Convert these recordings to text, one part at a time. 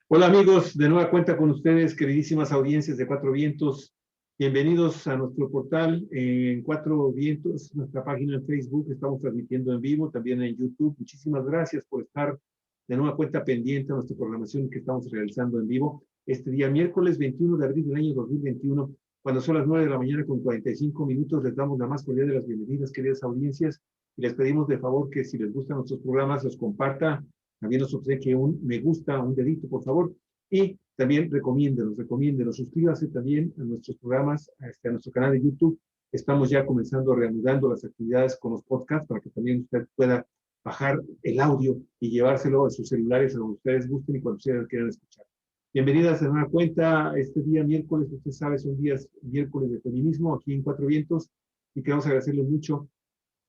Hola amigos, de nueva cuenta con ustedes, queridísimas audiencias de Cuatro Vientos. Bienvenidos a nuestro portal en Cuatro Vientos, nuestra página en Facebook. Estamos transmitiendo en vivo, también en YouTube. Muchísimas gracias por estar de nueva cuenta pendiente a nuestra programación que estamos realizando en vivo. Este día, miércoles 21 de abril del año 2021, cuando son las 9 de la mañana con 45 minutos, les damos la más cordial de las bienvenidas, queridas audiencias, y les pedimos de favor que si les gustan nuestros programas, los comparta. También nos obsequie un me gusta, un dedito, por favor. Y también recomiéndenos. Suscríbase también a nuestros programas, a nuestro canal de YouTube. Estamos ya comenzando, reanudando las actividades con los podcasts para que también usted pueda bajar el audio y llevárselo a sus celulares a donde ustedes gusten y cuando ustedes quieran escuchar. Bienvenidas a una cuenta este día miércoles. Usted sabe, son días miércoles de feminismo aquí en Cuatro Vientos y queremos agradecerles mucho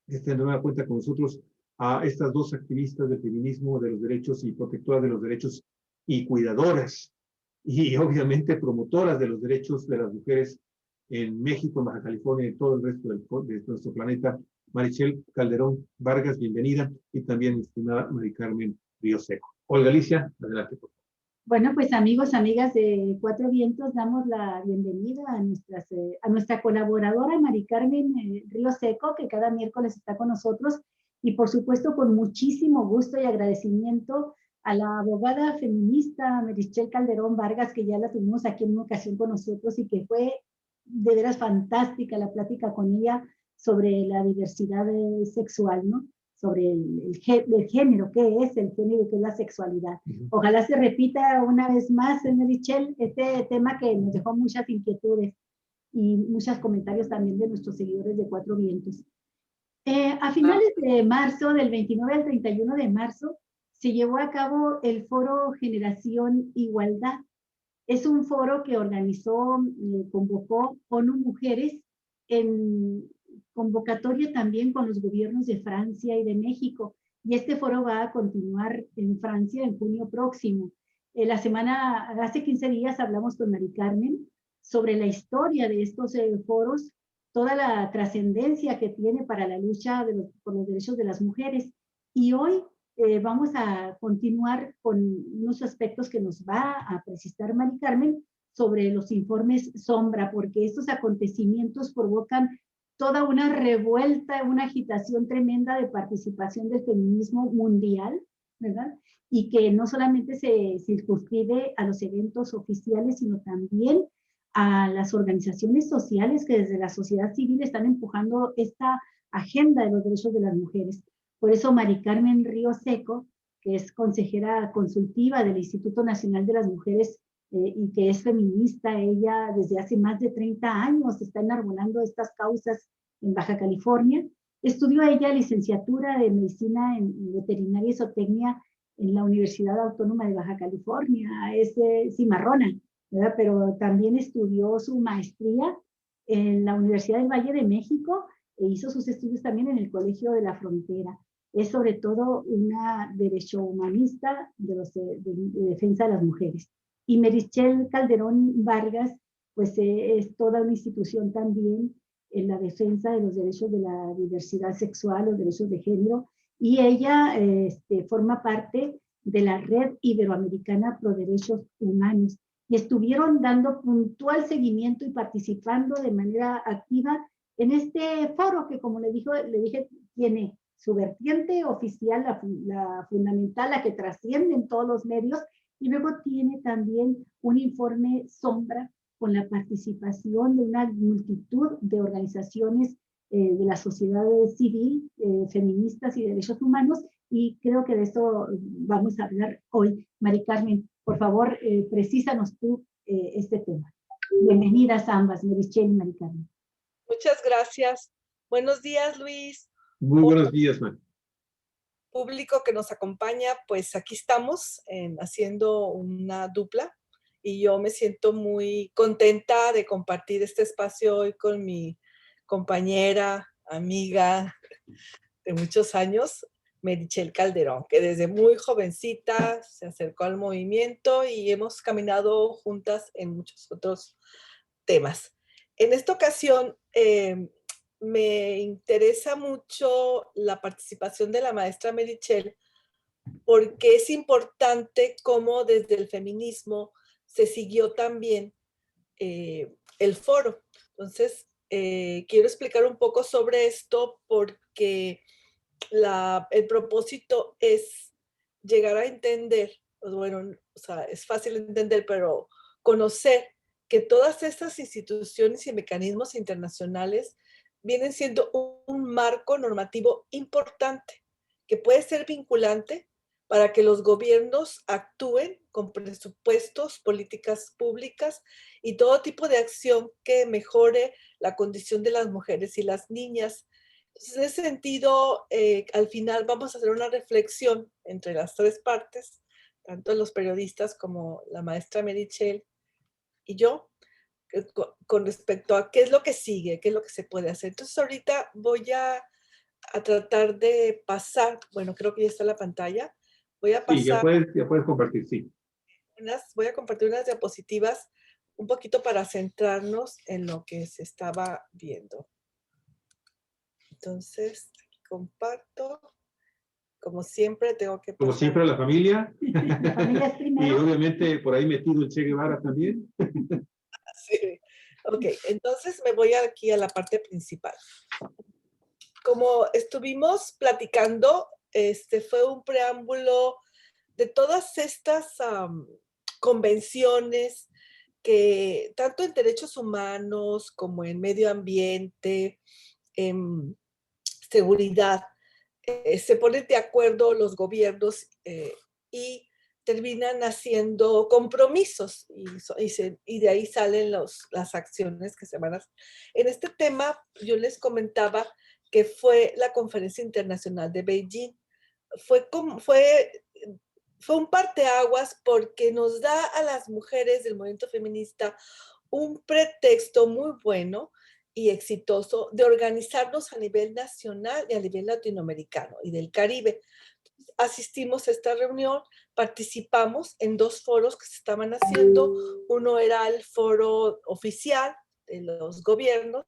esta nueva cuenta con nosotros a estas dos activistas del feminismo, de los derechos y protectoras de los derechos y cuidadoras y obviamente promotoras de los derechos de las mujeres en México, en Baja California y en todo el resto de nuestro planeta. Marichel Calderón Vargas, bienvenida, y también estimada Mari Carmen Río Seco. Olga Alicia, adelante, por favor. Bueno, pues amigos, amigas de Cuatro Vientos, damos la bienvenida a nuestra colaboradora Mari Carmen Río Seco, que cada miércoles está con nosotros, y por supuesto con muchísimo gusto y agradecimiento a la abogada feminista Marichel Calderón Vargas, que ya la tuvimos aquí en una ocasión con nosotros y que fue de veras fantástica la plática con ella sobre la diversidad sexual, ¿no? Sobre el género, qué es el género, qué es la sexualidad. Ojalá se repita una vez más, Marichel, este tema que nos dejó muchas inquietudes y muchos comentarios también de nuestros seguidores de Cuatro Vientos. A finales de marzo, del 29 al 31 de marzo, se llevó a cabo el foro Generación Igualdad. Es un foro que organizó, convocó ONU Mujeres en convocatoria también con los gobiernos de Francia y de México. Y este foro va a continuar en Francia en junio próximo. Hace 15 días hablamos con Mari Carmen sobre la historia de estos foros, toda la trascendencia que tiene para la lucha por los derechos de las mujeres. Y hoy vamos a continuar con unos aspectos que nos va a precisar Mari Carmen sobre los informes sombra, porque estos acontecimientos provocan toda una revuelta, una agitación tremenda de participación del feminismo mundial, ¿verdad? Y que no solamente se circunscribe a los eventos oficiales, sino también a las organizaciones sociales que desde la sociedad civil están empujando esta agenda de los derechos de las mujeres. Por eso Mari Carmen Río Seco, que es consejera consultiva del Instituto Nacional de las Mujeres y que es feminista, ella desde hace más de 30 años está enarbolando estas causas en Baja California. Estudió ella licenciatura de Medicina en Veterinaria y Zootecnia en la Universidad Autónoma de Baja California, es cimarrona, ¿verdad? Pero también estudió su maestría en la Universidad del Valle de México e hizo sus estudios también en el Colegio de la Frontera. Es sobre todo una derecho humanista de defensa de las mujeres. Y Marichel Calderón Vargas, pues es toda una institución también en la defensa de los derechos de la diversidad sexual, los derechos de género, y ella forma parte de la Red Iberoamericana Pro Derechos Humanos, y estuvieron dando puntual seguimiento y participando de manera activa en este foro que, como le dije, tiene su vertiente oficial, la fundamental, la que trasciende en todos los medios, y luego tiene también un informe sombra con la participación de una multitud de organizaciones de la sociedad civil, feministas y de derechos humanos, y creo que de eso vamos a hablar hoy. Mari Carmen, por favor, precísanos tú este tema. Bienvenidas ambas, Marichel y Mari Carmen. Muchas gracias. Buenos días, Luis. Muy buenos días, Mari. Público que nos acompaña, pues aquí estamos haciendo una dupla y yo me siento muy contenta de compartir este espacio hoy con mi compañera, amiga de muchos años, Marichel Calderón, que desde muy jovencita se acercó al movimiento y hemos caminado juntas en muchos otros temas. En esta ocasión, me interesa mucho la participación de la maestra Marichel porque es importante cómo desde el feminismo se siguió también el foro. Entonces, quiero explicar un poco sobre esto porque el propósito es llegar a entender, bueno, o sea, es fácil entender, pero conocer que todas estas instituciones y mecanismos internacionales vienen siendo un marco normativo importante que puede ser vinculante para que los gobiernos actúen con presupuestos, políticas públicas y todo tipo de acción que mejore la condición de las mujeres y las niñas. Entonces, en ese sentido, al final vamos a hacer una reflexión entre las tres partes, tanto los periodistas como la maestra Meritxell y yo, con respecto a qué es lo que sigue, qué es lo que se puede hacer. Entonces, ahorita voy a tratar de pasar, bueno, creo que ya está la pantalla, voy a Sí, pasar ya puedes compartir, sí. voy a compartir unas diapositivas un poquito para centrarnos en lo que se estaba viendo. Entonces, aquí comparto. Como siempre, tengo que Como pasar. siempre, la familia. La familia es Y primero. obviamente por ahí metido el Che Guevara también. Sí. Ok, entonces me voy aquí a la parte principal. Como estuvimos platicando, este fue un preámbulo de todas estas convenciones que tanto en derechos humanos como en medio ambiente, en seguridad, se ponen de acuerdo los gobiernos y terminan haciendo compromisos y de ahí salen las acciones que se van a hacer. En este tema yo les comentaba que fue la Conferencia Internacional de Beijing. Fue un parteaguas porque nos da a las mujeres del movimiento feminista un pretexto muy bueno y exitoso de organizarnos a nivel nacional y a nivel latinoamericano y del Caribe. Asistimos a esta reunión, participamos en dos foros que se estaban haciendo. Uno era el foro oficial de los gobiernos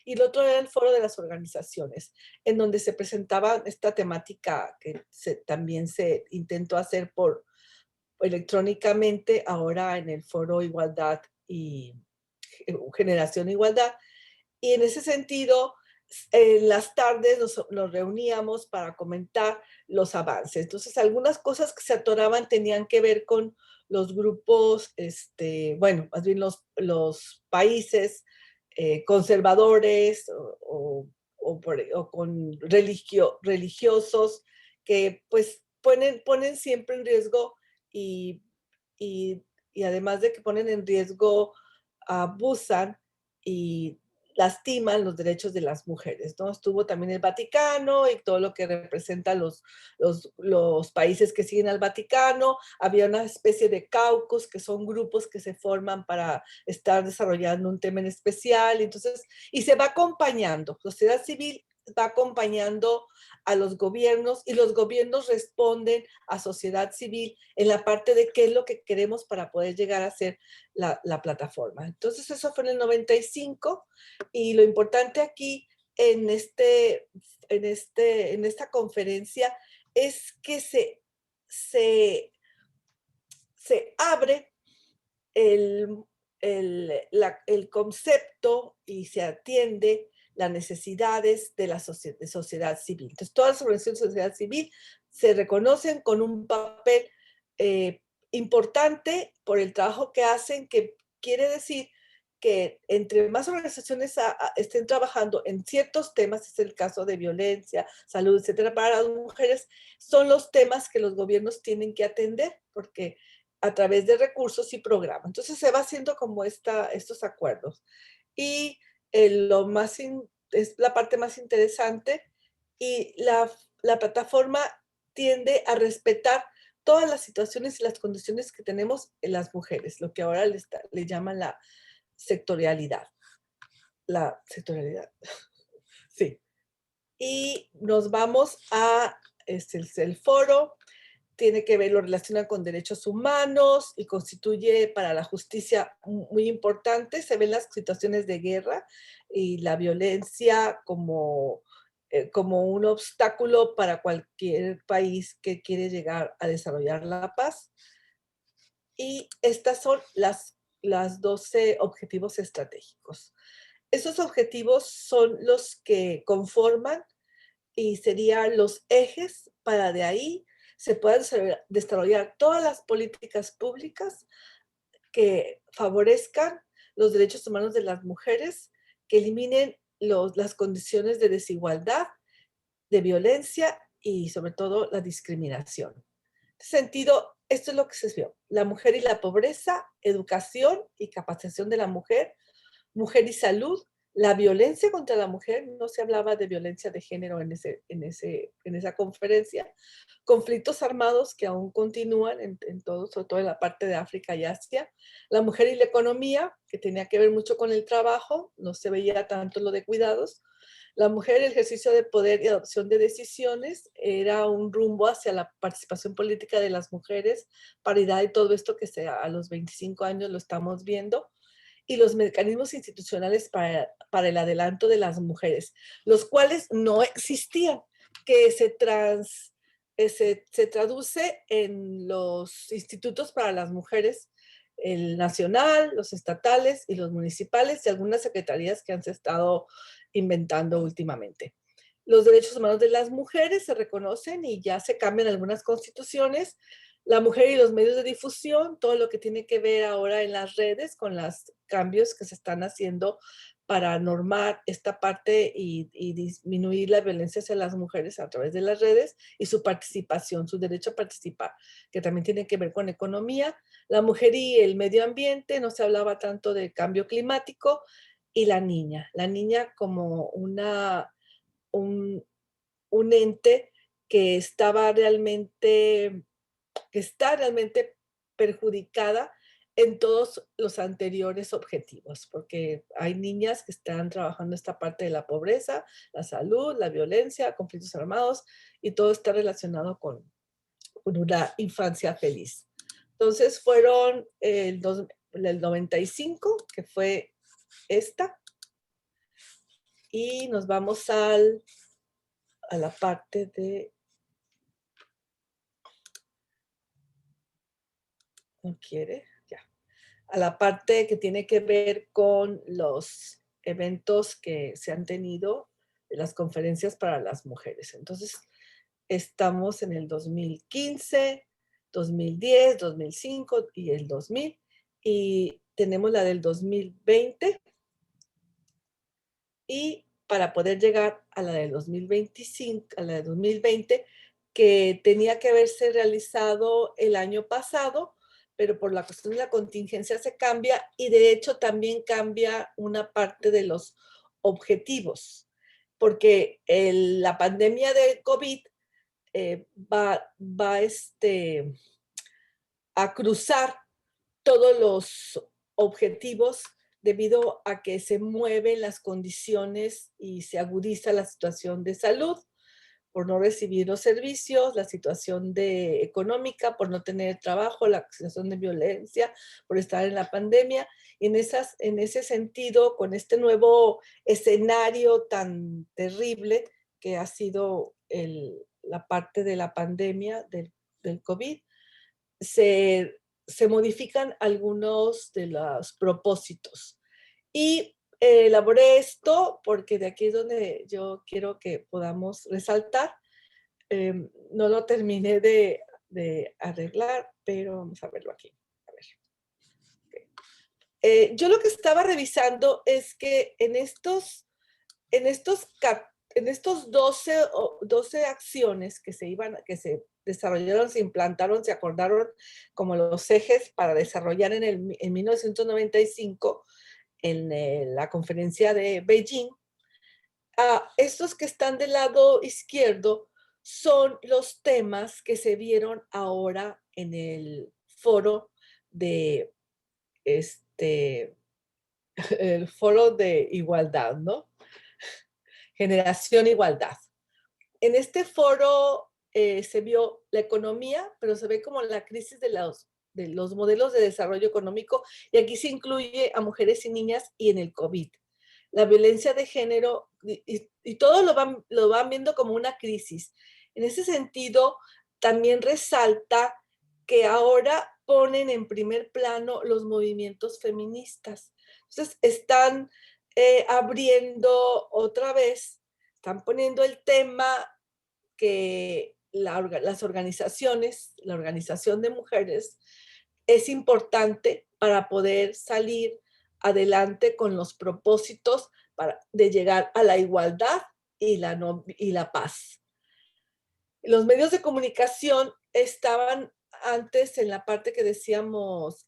y el otro era el foro de las organizaciones, en donde se presentaba esta temática que también se intentó hacer electrónicamente ahora en el foro Igualdad y Generación Igualdad. Y en ese sentido, en las tardes nos reuníamos para comentar los avances. Entonces, algunas cosas que se atoraban tenían que ver con los grupos, bueno, más bien los países conservadores o con religiosos que pues ponen siempre en riesgo y, y, y además de que ponen en riesgo, abusan y lastiman los derechos de las mujeres, ¿no? Estuvo también el Vaticano y todo lo que representa los países que siguen al Vaticano. Había una especie de caucus, que son grupos que se forman para estar desarrollando un tema en especial. Entonces, y se va acompañando, sociedad civil va acompañando a los gobiernos y los gobiernos responden a sociedad civil en la parte de qué es lo que queremos para poder llegar a ser la plataforma. Entonces, eso fue en el 95 y lo importante aquí en esta conferencia es que se abre el concepto y se atiende las necesidades de la sociedad civil. Entonces, todas las organizaciones de sociedad civil se reconocen con un papel importante por el trabajo que hacen, que quiere decir que entre más organizaciones estén trabajando en ciertos temas, es el caso de violencia, salud, etcétera, para las mujeres, son los temas que los gobiernos tienen que atender, porque a través de recursos y programas. Entonces se va haciendo como estos acuerdos. Y es la parte más interesante y la plataforma tiende a respetar todas las situaciones y las condiciones que tenemos en las mujeres, lo que ahora le llaman la sectorialidad. La sectorialidad. Sí. Y nos vamos a el foro. Tiene que ver, lo relaciona con derechos humanos y constituye para la justicia muy importante. Se ven las situaciones de guerra y la violencia como como un obstáculo para cualquier país que quiere llegar a desarrollar la paz. Y estas son las 12 objetivos estratégicos. Esos objetivos son los que conforman y serían los ejes para de ahí se puedan desarrollar todas las políticas públicas que favorezcan los derechos humanos de las mujeres, que eliminen las condiciones de desigualdad, de violencia y sobre todo la discriminación. En ese sentido, esto es lo que se vio: la mujer y la pobreza, educación y capacitación de la mujer, mujer y salud, la violencia contra la mujer, no se hablaba de violencia de género en esa conferencia, conflictos armados que aún continúan en todo, sobre todo en la parte de África y Asia, la mujer y la economía, que tenía que ver mucho con el trabajo, no se veía tanto lo de cuidados, la mujer, el ejercicio de poder y adopción de decisiones, era un rumbo hacia la participación política de las mujeres, paridad y todo esto que a los 25 años lo estamos viendo, y los mecanismos institucionales para el adelanto de las mujeres, los cuales no existían, que se traduce en los institutos para las mujeres, el nacional, los estatales y los municipales y algunas secretarías que han estado inventando últimamente. Los derechos humanos de las mujeres se reconocen y ya se cambian algunas constituciones. La mujer y los medios de difusión, todo lo que tiene que ver ahora en las redes con los cambios que se están haciendo para normar esta parte y disminuir la violencia hacia las mujeres a través de las redes y su participación, su derecho a participar, que también tiene que ver con economía. La mujer y el medio ambiente, no se hablaba tanto de cambio climático, y la niña como un ente que está realmente perjudicada en todos los anteriores objetivos, porque hay niñas que están trabajando esta parte de la pobreza, la salud, la violencia, conflictos armados, y todo está relacionado con una infancia feliz. Entonces fueron el 95, que fue esta, y nos vamos a la parte de... ¿No quiere? Ya. A la parte que tiene que ver con los eventos que se han tenido, de las conferencias para las mujeres. Entonces, estamos en el 2015, 2010, 2005 y el 2000. Y tenemos la del 2020. Y para poder llegar a la del 2025, a la de 2020, que tenía que haberse realizado el año pasado, pero por la cuestión de la contingencia se cambia, y de hecho también cambia una parte de los objetivos, porque la pandemia de COVID va a cruzar todos los objetivos debido a que se mueven las condiciones y se agudiza la situación de salud por no recibir los servicios, la situación económica, por no tener trabajo, la situación de violencia, por estar en la pandemia. Y en ese sentido, con este nuevo escenario tan terrible que ha sido la parte de la pandemia del COVID, se modifican algunos de los propósitos. Y elaboré esto porque de aquí es donde yo quiero que podamos resaltar. No lo terminé de arreglar, pero vamos a verlo aquí. A ver. Okay. Yo lo que estaba revisando es que en estos 12 acciones que se desarrollaron, se implantaron, se acordaron como los ejes para desarrollar en 1995 en la conferencia de Beijing. Estos que están del lado izquierdo son los temas que se vieron ahora en el foro de el foro de igualdad, ¿no? Generación Igualdad. En este foro se vio la economía, pero se ve como la crisis de los modelos de desarrollo económico, y aquí se incluye a mujeres y niñas, y en el COVID. La violencia de género y todo lo van viendo como una crisis. En ese sentido, también resalta que ahora ponen en primer plano los movimientos feministas. Entonces, están abriendo otra vez, están poniendo el tema que las organizaciones, la organización de mujeres es importante para poder salir adelante con los propósitos de llegar a la igualdad y la paz. Los medios de comunicación estaban antes en la parte que decíamos,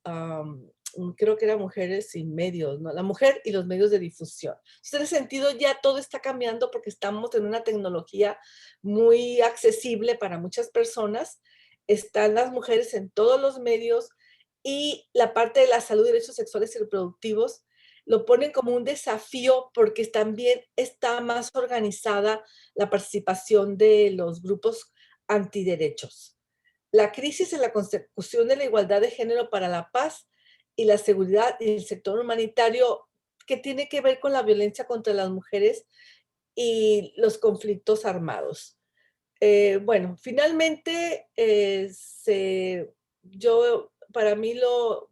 creo que era mujeres y medios, ¿no? La mujer y los medios de difusión. Entonces, en ese sentido, ya todo está cambiando porque estamos en una tecnología muy accesible para muchas personas. Están las mujeres en todos los medios y la parte de la salud y derechos sexuales y reproductivos lo ponen como un desafío porque también está más organizada la participación de los grupos antiderechos. La crisis en la consecución de la igualdad de género para la paz y la seguridad y el sector humanitario que tiene que ver con la violencia contra las mujeres y los conflictos armados. Bueno, finalmente, para mí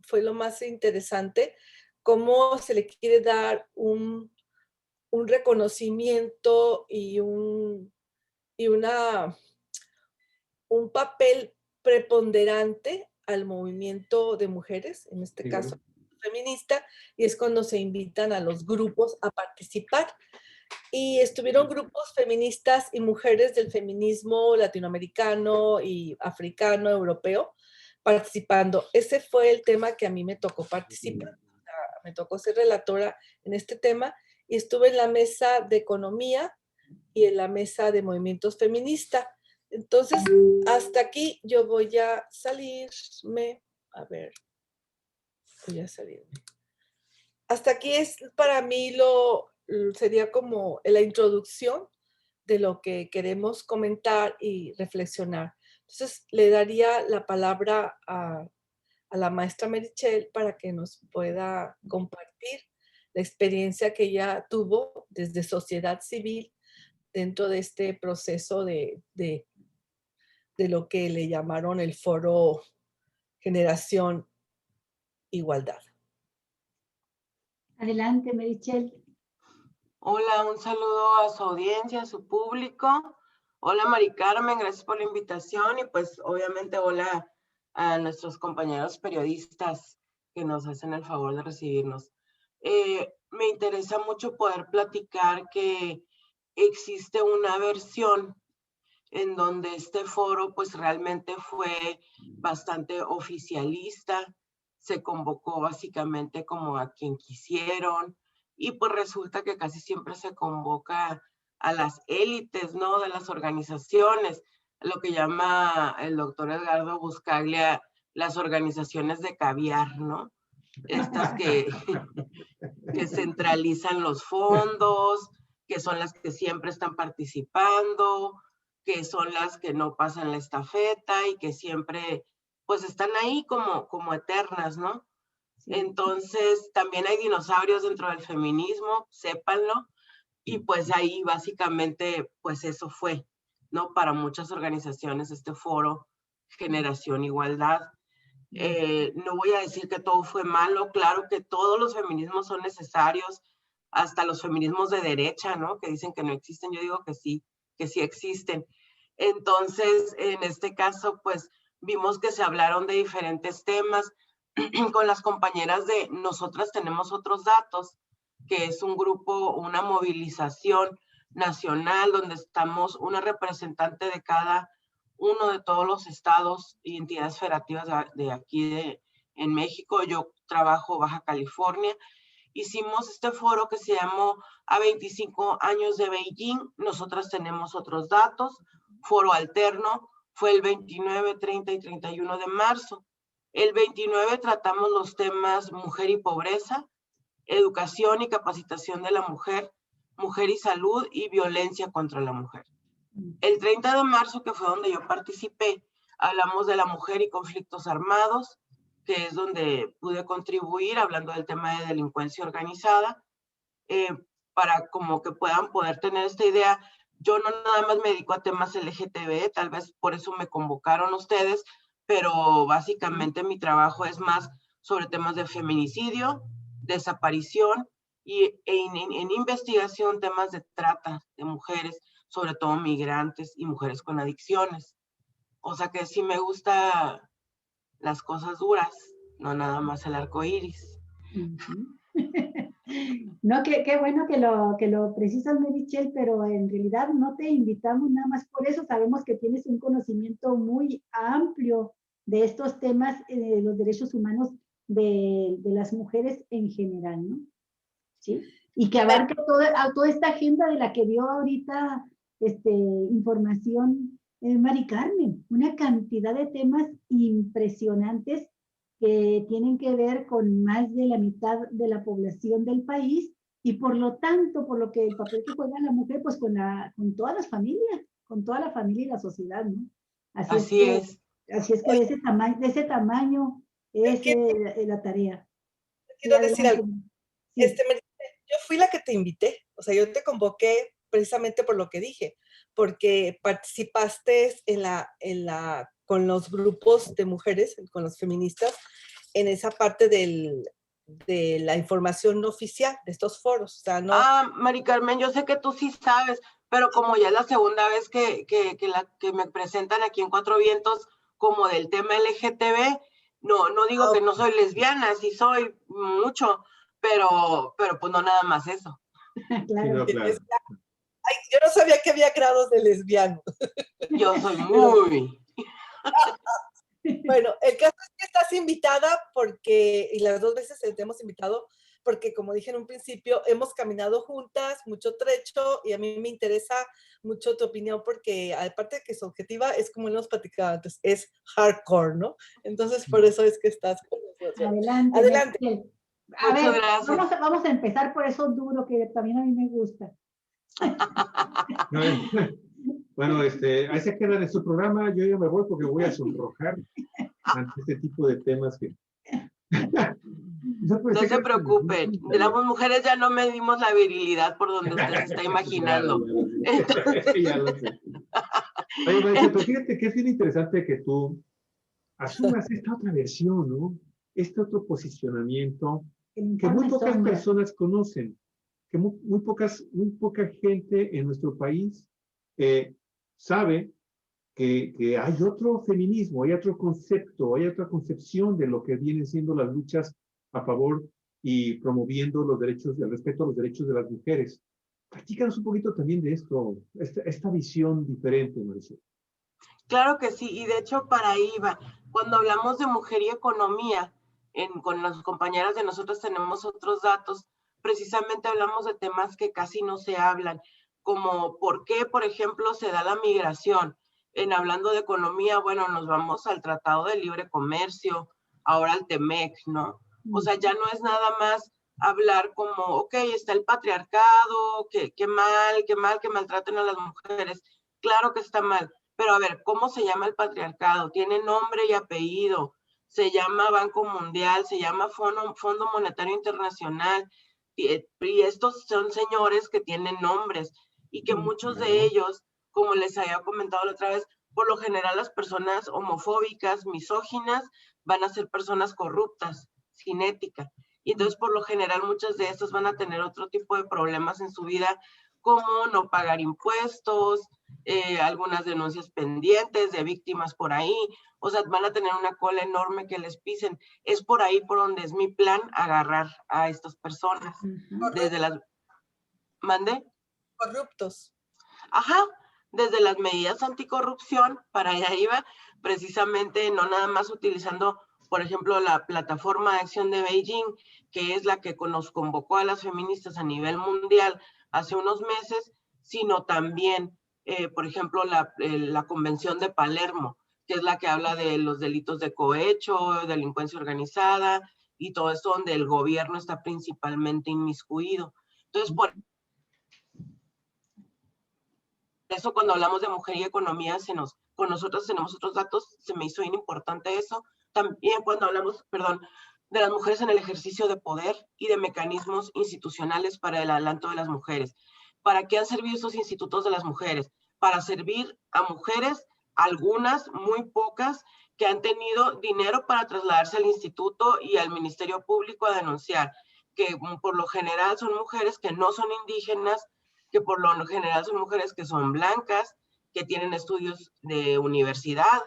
fue lo más interesante cómo se le quiere dar un reconocimiento y un papel preponderante al movimiento de mujeres, en este caso feminista, y es cuando se invitan a los grupos a participar. Y estuvieron grupos feministas y mujeres del feminismo latinoamericano y africano, europeo, participando. Ese fue el tema que a mí me tocó participar. Me tocó ser relatora en este tema y estuve en la mesa de economía y en la mesa de movimientos feministas. Entonces, hasta aquí yo voy a salirme. A ver, voy a salirme. Hasta aquí es para mí sería como la introducción de lo que queremos comentar y reflexionar. Entonces, le daría la palabra a la maestra Merichel para que nos pueda compartir la experiencia que ella tuvo desde sociedad civil dentro de este proceso de lo que le llamaron el Foro Generación Igualdad. Adelante, Merichel. Hola, un saludo a su audiencia, a su público. Hola, Mari Carmen, gracias por la invitación y pues obviamente hola a nuestros compañeros periodistas que nos hacen el favor de recibirnos. Me interesa mucho poder platicar que existe una versión en donde este foro pues realmente fue bastante oficialista, se convocó básicamente como a quien quisieron y pues resulta que casi siempre se convoca a las élites, ¿no? De las organizaciones, lo que llama el doctor Edgardo Buscaglia las organizaciones de caviar, ¿no? Estas que centralizan los fondos, que son las que siempre están participando, que son las que no pasan la estafeta y que siempre pues están ahí como eternas, ¿no? Sí. Entonces también hay dinosaurios dentro del feminismo, sépanlo, y pues ahí básicamente pues eso fue, ¿no? Para muchas organizaciones este foro Generación Igualdad. No voy a decir que todo fue malo, claro que todos los feminismos son necesarios, hasta los feminismos de derecha, ¿no? Que dicen que no existen, yo digo que sí existen. Entonces, en este caso, pues, vimos que se hablaron de diferentes temas. Con las compañeras de Nosotras Tenemos Otros Datos, que es un grupo, una movilización nacional donde estamos una representante de cada uno de todos los estados y entidades federativas de aquí en México. Yo trabajo Baja California. Hicimos este foro que se llamó A 25 años de Beijing, Nosotras Tenemos Otros Datos, foro alterno, fue el 29, 30 y 31 de marzo. El 29 tratamos los temas mujer y pobreza, educación y capacitación de la mujer, mujer y salud y violencia contra la mujer. El 30 de marzo, que fue donde yo participé, hablamos de la mujer y conflictos armados, que es donde pude contribuir hablando del tema de delincuencia organizada. para como que puedan poder tener esta idea. Yo no nada más me dedico a temas LGTB, tal vez por eso me convocaron ustedes, pero básicamente mi trabajo es más sobre temas de feminicidio, desaparición y en investigación temas de trata de mujeres, sobre todo migrantes y mujeres con adicciones. O sea que sí me gusta las cosas duras, no nada más el arco iris. No, qué bueno que lo precisas, Michelle, pero en realidad no te invitamos nada más por eso. Sabemos que tienes un conocimiento muy amplio de estos temas de los derechos humanos de las mujeres en general, ¿no? ¿Sí? Y que abarca toda esta agenda de la que dio ahorita información Mari Carmen, una cantidad de temas impresionantes que tienen que ver con más de la mitad de la población del país y por lo tanto, por lo que el papel que juega la mujer, pues con todas las familias, con toda la familia y la sociedad, ¿no? Así es que de ese tamaño es la tarea. Quiero decir algo. Sí. Yo fui la que te invité, o sea, yo te convoqué precisamente por lo que dije, porque participaste con los grupos de mujeres, con los feministas, en esa parte de la información no oficial de estos foros. O sea, no... Mari Carmen, yo sé que tú sí sabes, pero como ya es la segunda vez que me presentan aquí en Cuatro Vientos como del tema LGTB, no digo que no soy lesbiana, sí soy mucho, pero pues no nada más eso. Claro. Sí, no, claro. Ay, yo no sabía que había grados de lesbiano. Yo soy muy... Bueno, el caso es que estás invitada y las 2 veces te hemos invitado porque, como dije en un principio, hemos caminado juntas mucho trecho y a mí me interesa mucho tu opinión porque, aparte de que es objetiva, es como hemos platicado antes, es hardcore, ¿no? Entonces, por eso es que estás con nosotros. Adelante. A Muchas ver, gracias. vamos a empezar por eso duro que también a mí me gusta. Bueno, ahí se quedan en su programa. Yo ya me voy porque voy a sonrojar ante este tipo de temas que... No se preocupen, las mujeres ya no medimos la virilidad por donde usted se está imaginando. Ya lo sé. Oye, Vanessa, pero fíjate que es bien interesante que tú asumas esta otra versión, ¿no? Este otro posicionamiento que muy pocas personas conocen, que muy poca gente en nuestro país sabe que hay otro feminismo, hay otro concepto, hay otra concepción de lo que vienen siendo las luchas a favor y promoviendo los derechos, el respeto a los derechos de las mujeres. Platícanos un poquito también de esto, esta visión diferente, Mauricio. Claro que sí, y de hecho para ahí va. Cuando hablamos de mujer y economía, con las compañeras de nosotros tenemos otros datos, precisamente hablamos de temas que casi no se hablan, como por qué, por ejemplo, se da la migración. Hablando de economía, bueno, nos vamos al Tratado de Libre Comercio, ahora al TEMEC, ¿no? O sea, ya no es nada más hablar como, ok, está el patriarcado, qué mal que maltraten a las mujeres. Claro que está mal, pero a ver, ¿cómo se llama el patriarcado? Tiene nombre y apellido, se llama Banco Mundial, se llama Fondo Monetario Internacional, y estos son señores que tienen nombres y que muchos de ellos, como les había comentado la otra vez, por lo general las personas homofóbicas, misóginas, van a ser personas corruptas, sin ética. Y entonces, por lo general, muchas de estas van a tener otro tipo de problemas en su vida, como no pagar impuestos, algunas denuncias pendientes de víctimas por ahí, o sea, van a tener una cola enorme que les pisen. Es por ahí por donde es mi plan agarrar a estas personas. Desde las... ¿Mande? Corruptos. Ajá, desde las medidas anticorrupción, para allá iba, precisamente no nada más utilizando, por ejemplo, la plataforma de acción de Beijing, que es la que nos convocó a las feministas a nivel mundial hace unos meses, sino también, por ejemplo, la Convención de Palermo, que es la que habla de los delitos de cohecho, delincuencia organizada y todo eso donde el gobierno está principalmente inmiscuido. Entonces, por eso cuando hablamos de mujer y economía, con nosotros tenemos otros datos, se me hizo bien importante eso. También cuando hablamos, de las mujeres en el ejercicio de poder y de mecanismos institucionales para el adelanto de las mujeres. ¿Para qué han servido estos institutos de las mujeres? Para servir a mujeres, algunas, muy pocas, que han tenido dinero para trasladarse al instituto y al Ministerio Público a denunciar, que por lo general son mujeres que no son indígenas, que por lo general son mujeres que son blancas, que tienen estudios de universidad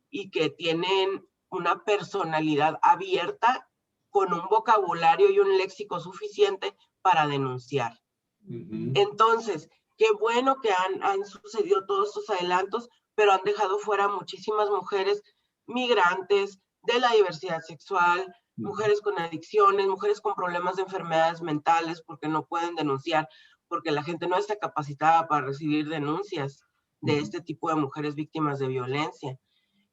y que tienen una personalidad abierta con un vocabulario y un léxico suficiente para denunciar. Entonces, qué bueno que han sucedido todos estos adelantos, pero han dejado fuera muchísimas mujeres migrantes, de la diversidad sexual, mujeres con adicciones, mujeres con problemas de enfermedades mentales porque no pueden denunciar, porque la gente no está capacitada para recibir denuncias de este tipo de mujeres víctimas de violencia.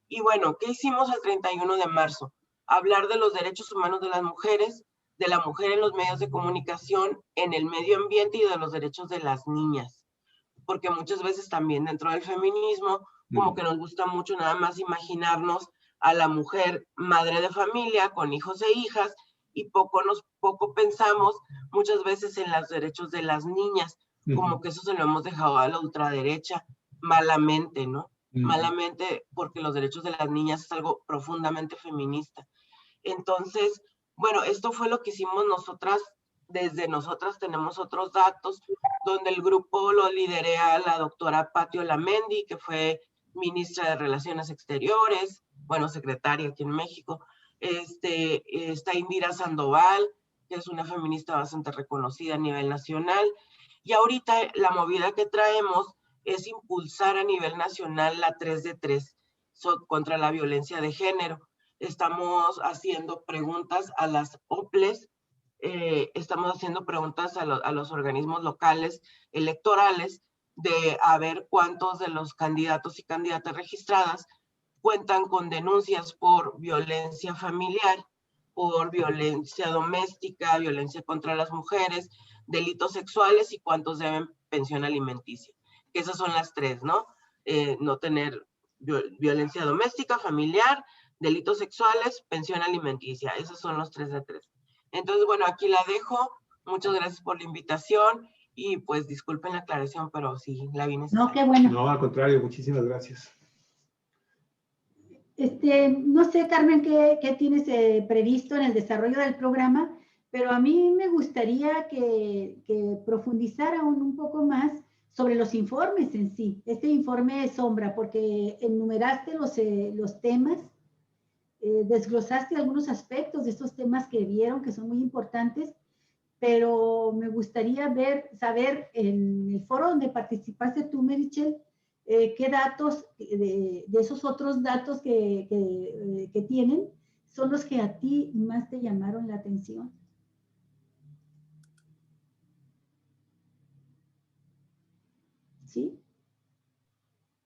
Y bueno, ¿qué hicimos el 31 de marzo? Hablar de los derechos humanos de las mujeres, de la mujer en los medios de comunicación, en el medio ambiente y de los derechos de las niñas. Porque muchas veces también dentro del feminismo, como que nos gusta mucho nada más imaginarnos a la mujer madre de familia con hijos e hijas y poco pensamos muchas veces en los derechos de las niñas, como que eso se lo hemos dejado a la ultraderecha malamente, ¿no? Malamente porque los derechos de las niñas es algo profundamente feminista. Entonces, bueno, esto fue lo que hicimos nosotras. Desde nosotras tenemos otros datos, donde el grupo lo lideré a la doctora Patio Lamendi, que fue ministra de Relaciones Exteriores, bueno, secretaria aquí en México. Está Indira Sandoval, que es una feminista bastante reconocida a nivel nacional. Y ahorita la movida que traemos es impulsar a nivel nacional la 3 de 3 contra la violencia de género. Estamos haciendo preguntas a las OPLES, estamos haciendo preguntas a los organismos locales electorales de a ver cuántos de los candidatos y candidatas registradas cuentan con denuncias por violencia familiar, por violencia doméstica, violencia contra las mujeres, delitos sexuales y cuántos deben pensión alimenticia. Esas son las tres, ¿no? No tener violencia doméstica, familiar, delitos sexuales, pensión alimenticia. Esos son los 3 de 3. Entonces, bueno, aquí la dejo. Muchas gracias por la invitación y pues disculpen la aclaración, pero sí, la vi necesaria. No, qué bueno. No, al contrario, muchísimas gracias. No sé, Carmen, qué tienes previsto en el desarrollo del programa, pero a mí me gustaría que profundizara un poco más sobre los informes en sí. Este informe sombra, porque enumeraste los temas, desglosaste algunos aspectos de estos temas que vieron que son muy importantes, pero me gustaría saber en el foro donde participaste tú, Merichel, qué datos de esos otros datos que tienen son los que a ti más te llamaron la atención. ¿Sí?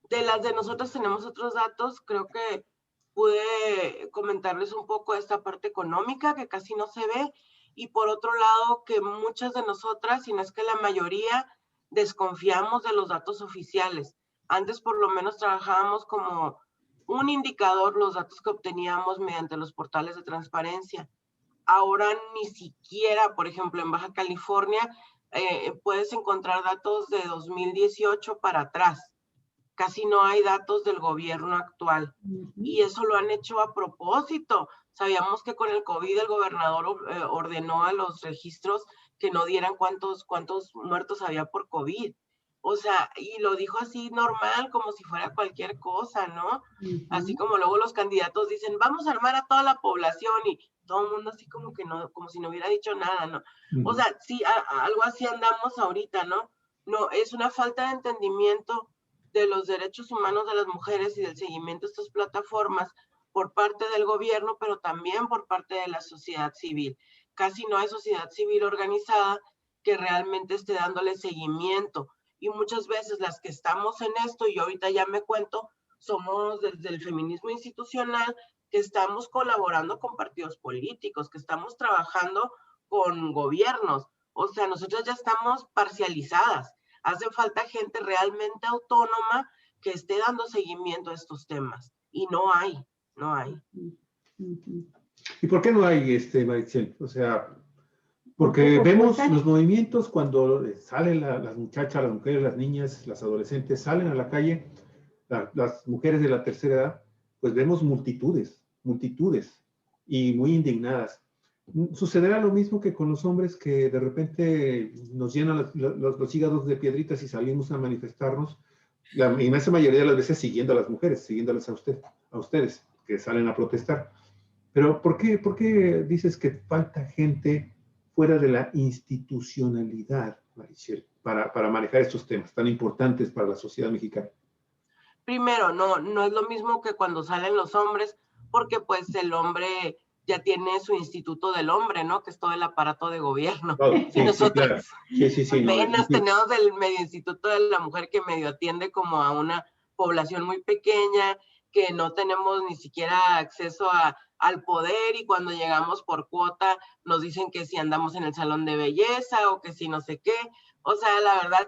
De las de nosotros tenemos otros datos, creo que pude comentarles un poco esta parte económica que casi no se ve, y por otro lado que muchas de nosotras, si no es que la mayoría, desconfiamos de los datos oficiales. Antes por lo menos trabajábamos como un indicador los datos que obteníamos mediante los portales de transparencia. Ahora ni siquiera, por ejemplo, en Baja California, puedes encontrar datos de 2018 para atrás. Casi no hay datos del gobierno actual. Y eso lo han hecho a propósito. Sabíamos que con el COVID el gobernador ordenó a los registros que no dieran cuántos muertos había por COVID. O sea, y lo dijo así normal, como si fuera cualquier cosa, ¿no? Así como luego los candidatos dicen, vamos a armar a toda la población y todo el mundo así como que no, como si no hubiera dicho nada, ¿no? O sea, sí, algo así andamos ahorita, ¿no? No, es una falta de entendimiento de los derechos humanos de las mujeres y del seguimiento de estas plataformas por parte del gobierno, pero también por parte de la sociedad civil. Casi no hay sociedad civil organizada que realmente esté dándole seguimiento. Y muchas veces las que estamos en esto, y ahorita ya me cuento, somos desde el feminismo institucional, que estamos colaborando con partidos políticos, que estamos trabajando con gobiernos. O sea, nosotros ya estamos parcializadas. Hace falta gente realmente autónoma que esté dando seguimiento a estos temas. Y no hay. ¿Y por qué no hay, Maritzel? O sea, porque vemos los movimientos cuando salen las muchachas, las mujeres, las niñas, las adolescentes, salen a la calle, las mujeres de la tercera edad, pues vemos multitudes, y muy indignadas. Sucederá lo mismo que con los hombres, que de repente nos llenan los hígados de piedritas y salimos a manifestarnos, la inmensa mayoría de las veces siguiendo a las mujeres, siguiéndolas a ustedes, que salen a protestar. Pero por qué dices que falta gente fuera de la institucionalidad, Marichel, para manejar estos temas tan importantes para la sociedad mexicana? Primero, no es lo mismo que cuando salen los hombres, porque pues el hombre ya tiene su instituto del hombre, ¿no? Que es todo el aparato de gobierno. Oh, y nosotros apenas tenemos el medio instituto de la mujer, que medio atiende como a una población muy pequeña, que no tenemos ni siquiera acceso al poder, y cuando llegamos por cuota nos dicen que si andamos en el salón de belleza o que si no sé qué. O sea, la verdad,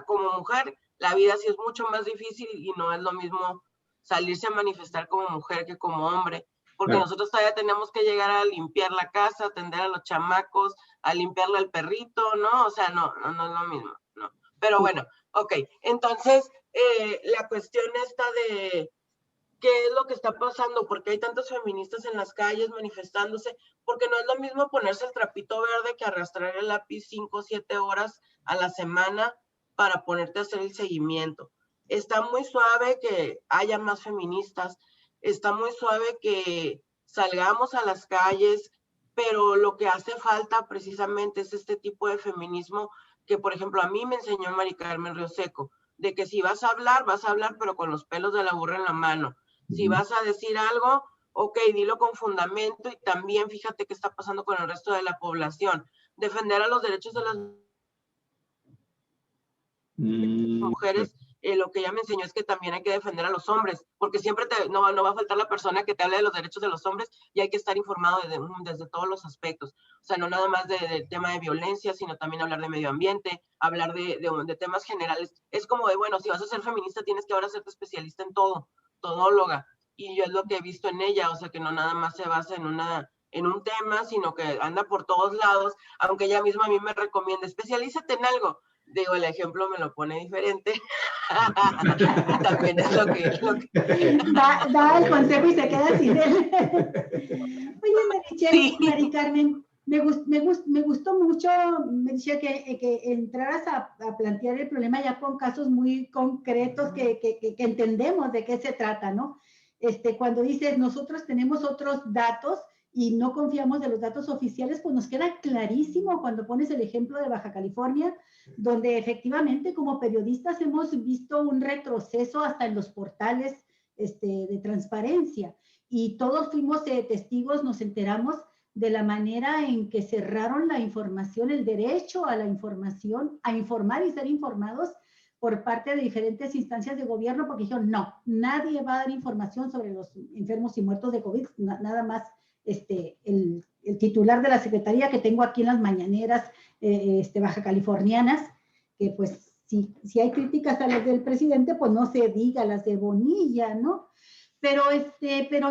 como mujer, la vida sí es mucho más difícil, y no es lo mismo salirse a manifestar como mujer que como hombre, porque nosotros todavía tenemos que llegar a limpiar la casa, atender a los chamacos, a limpiarle al perrito, ¿no? O sea, no es lo mismo, ¿no? Pero bueno, ok, entonces la cuestión esta de qué es lo que está pasando, porque hay tantas feministas en las calles manifestándose, porque no es lo mismo ponerse el trapito verde que arrastrar el lápiz 5 o 7 horas a la semana para ponerte a hacer el seguimiento. Está muy suave que haya más feministas, está muy suave que salgamos a las calles, pero lo que hace falta precisamente es este tipo de feminismo que, por ejemplo, a mí me enseñó Mari Carmen Rioseco, de que si vas a hablar, pero con los pelos de la burra en la mano. Si vas a decir algo, ok, dilo con fundamento, y también fíjate qué está pasando con el resto de la población. Defender a los derechos de las mujeres, lo que ella me enseñó es que también hay que defender a los hombres, porque siempre no va a faltar la persona que te hable de los derechos de los hombres, y hay que estar informado desde todos los aspectos. O sea, no nada más del tema de violencia, sino también hablar de medio ambiente, hablar de temas generales. Es como de, bueno, si vas a ser feminista, tienes que ahora serte especialista en todo, todóloga. Y yo es lo que he visto en ella, o sea, que no nada más se basa en un tema, sino que anda por todos lados, aunque ella misma a mí me recomienda, especialízate en algo. Digo, el ejemplo me lo pone diferente. Y también es lo que... Da el consejo y se queda sin él. Oye, Marichel, sí. Mari Carmen, me gustó mucho, me decía que entraras a plantear el problema ya con casos muy concretos que entendemos de qué se trata, ¿no? Cuando dices, nosotros tenemos otros datos y no confiamos de los datos oficiales, pues nos queda clarísimo cuando pones el ejemplo de Baja California, donde efectivamente como periodistas hemos visto un retroceso hasta en los portales de transparencia, y todos fuimos testigos, nos enteramos de la manera en que cerraron la información, el derecho a la información, a informar y ser informados por parte de diferentes instancias de gobierno, porque dijeron, no, nadie va a dar información sobre los enfermos y muertos de COVID, nada más el titular de la secretaría que tengo aquí en las mañaneras baja californianas, que pues si hay críticas a las del presidente, pues no se diga las de Bonilla, ¿no? Pero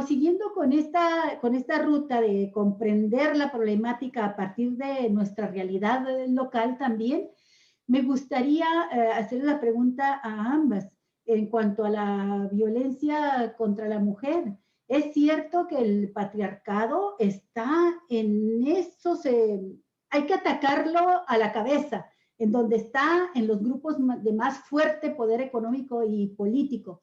siguiendo con esta ruta de comprender la problemática a partir de nuestra realidad local también, me gustaría hacer la pregunta a ambas en cuanto a la violencia contra la mujer. Es cierto que el patriarcado está en eso, hay que atacarlo a la cabeza, en donde está en los grupos de más fuerte poder económico y político.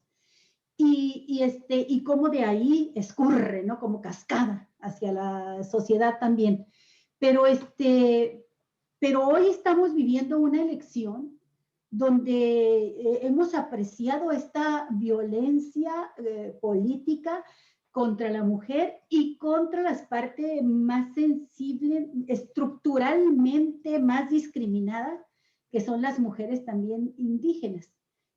Y cómo de ahí escurre, ¿no? Como cascada hacia la sociedad también. Pero hoy estamos viviendo una elección donde hemos apreciado esta violencia política contra la mujer y contra las partes más sensibles, estructuralmente más discriminadas, que son las mujeres también indígenas.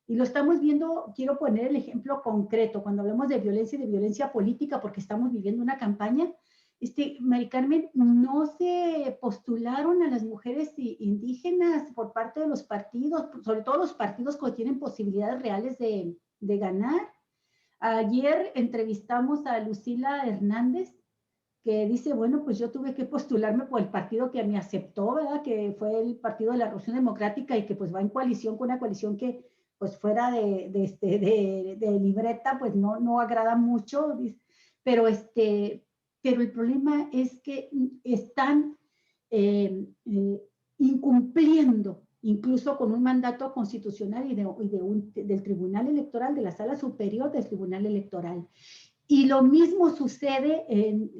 Y lo estamos viendo, quiero poner el ejemplo concreto, cuando hablamos de violencia y de violencia política, porque estamos viviendo una campaña. Mari Carmen, ¿no se postularon a las mujeres indígenas por parte de los partidos, sobre todo los partidos que tienen posibilidades reales de ganar? Ayer entrevistamos a Lucila Hernández, que dice, bueno, pues yo tuve que postularme por el partido que me aceptó, ¿verdad? Que fue el Partido de la Revolución Democrática y que pues va en coalición con una coalición que pues fuera de libreta, pues no agrada mucho, pero, pero el problema es que están incumpliendo, incluso con un mandato constitucional del Tribunal Electoral, de la Sala Superior del Tribunal Electoral. Y lo mismo sucede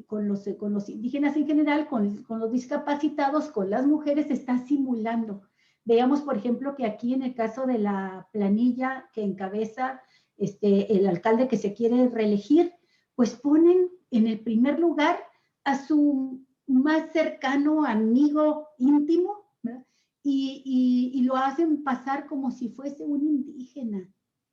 con los indígenas en general, con los discapacitados, con las mujeres, se está simulando. Veamos, por ejemplo, que aquí en el caso de la planilla que encabeza el alcalde que se quiere reelegir, pues ponen en el primer lugar a su más cercano amigo íntimo, ¿verdad? Y lo hacen pasar como si fuese un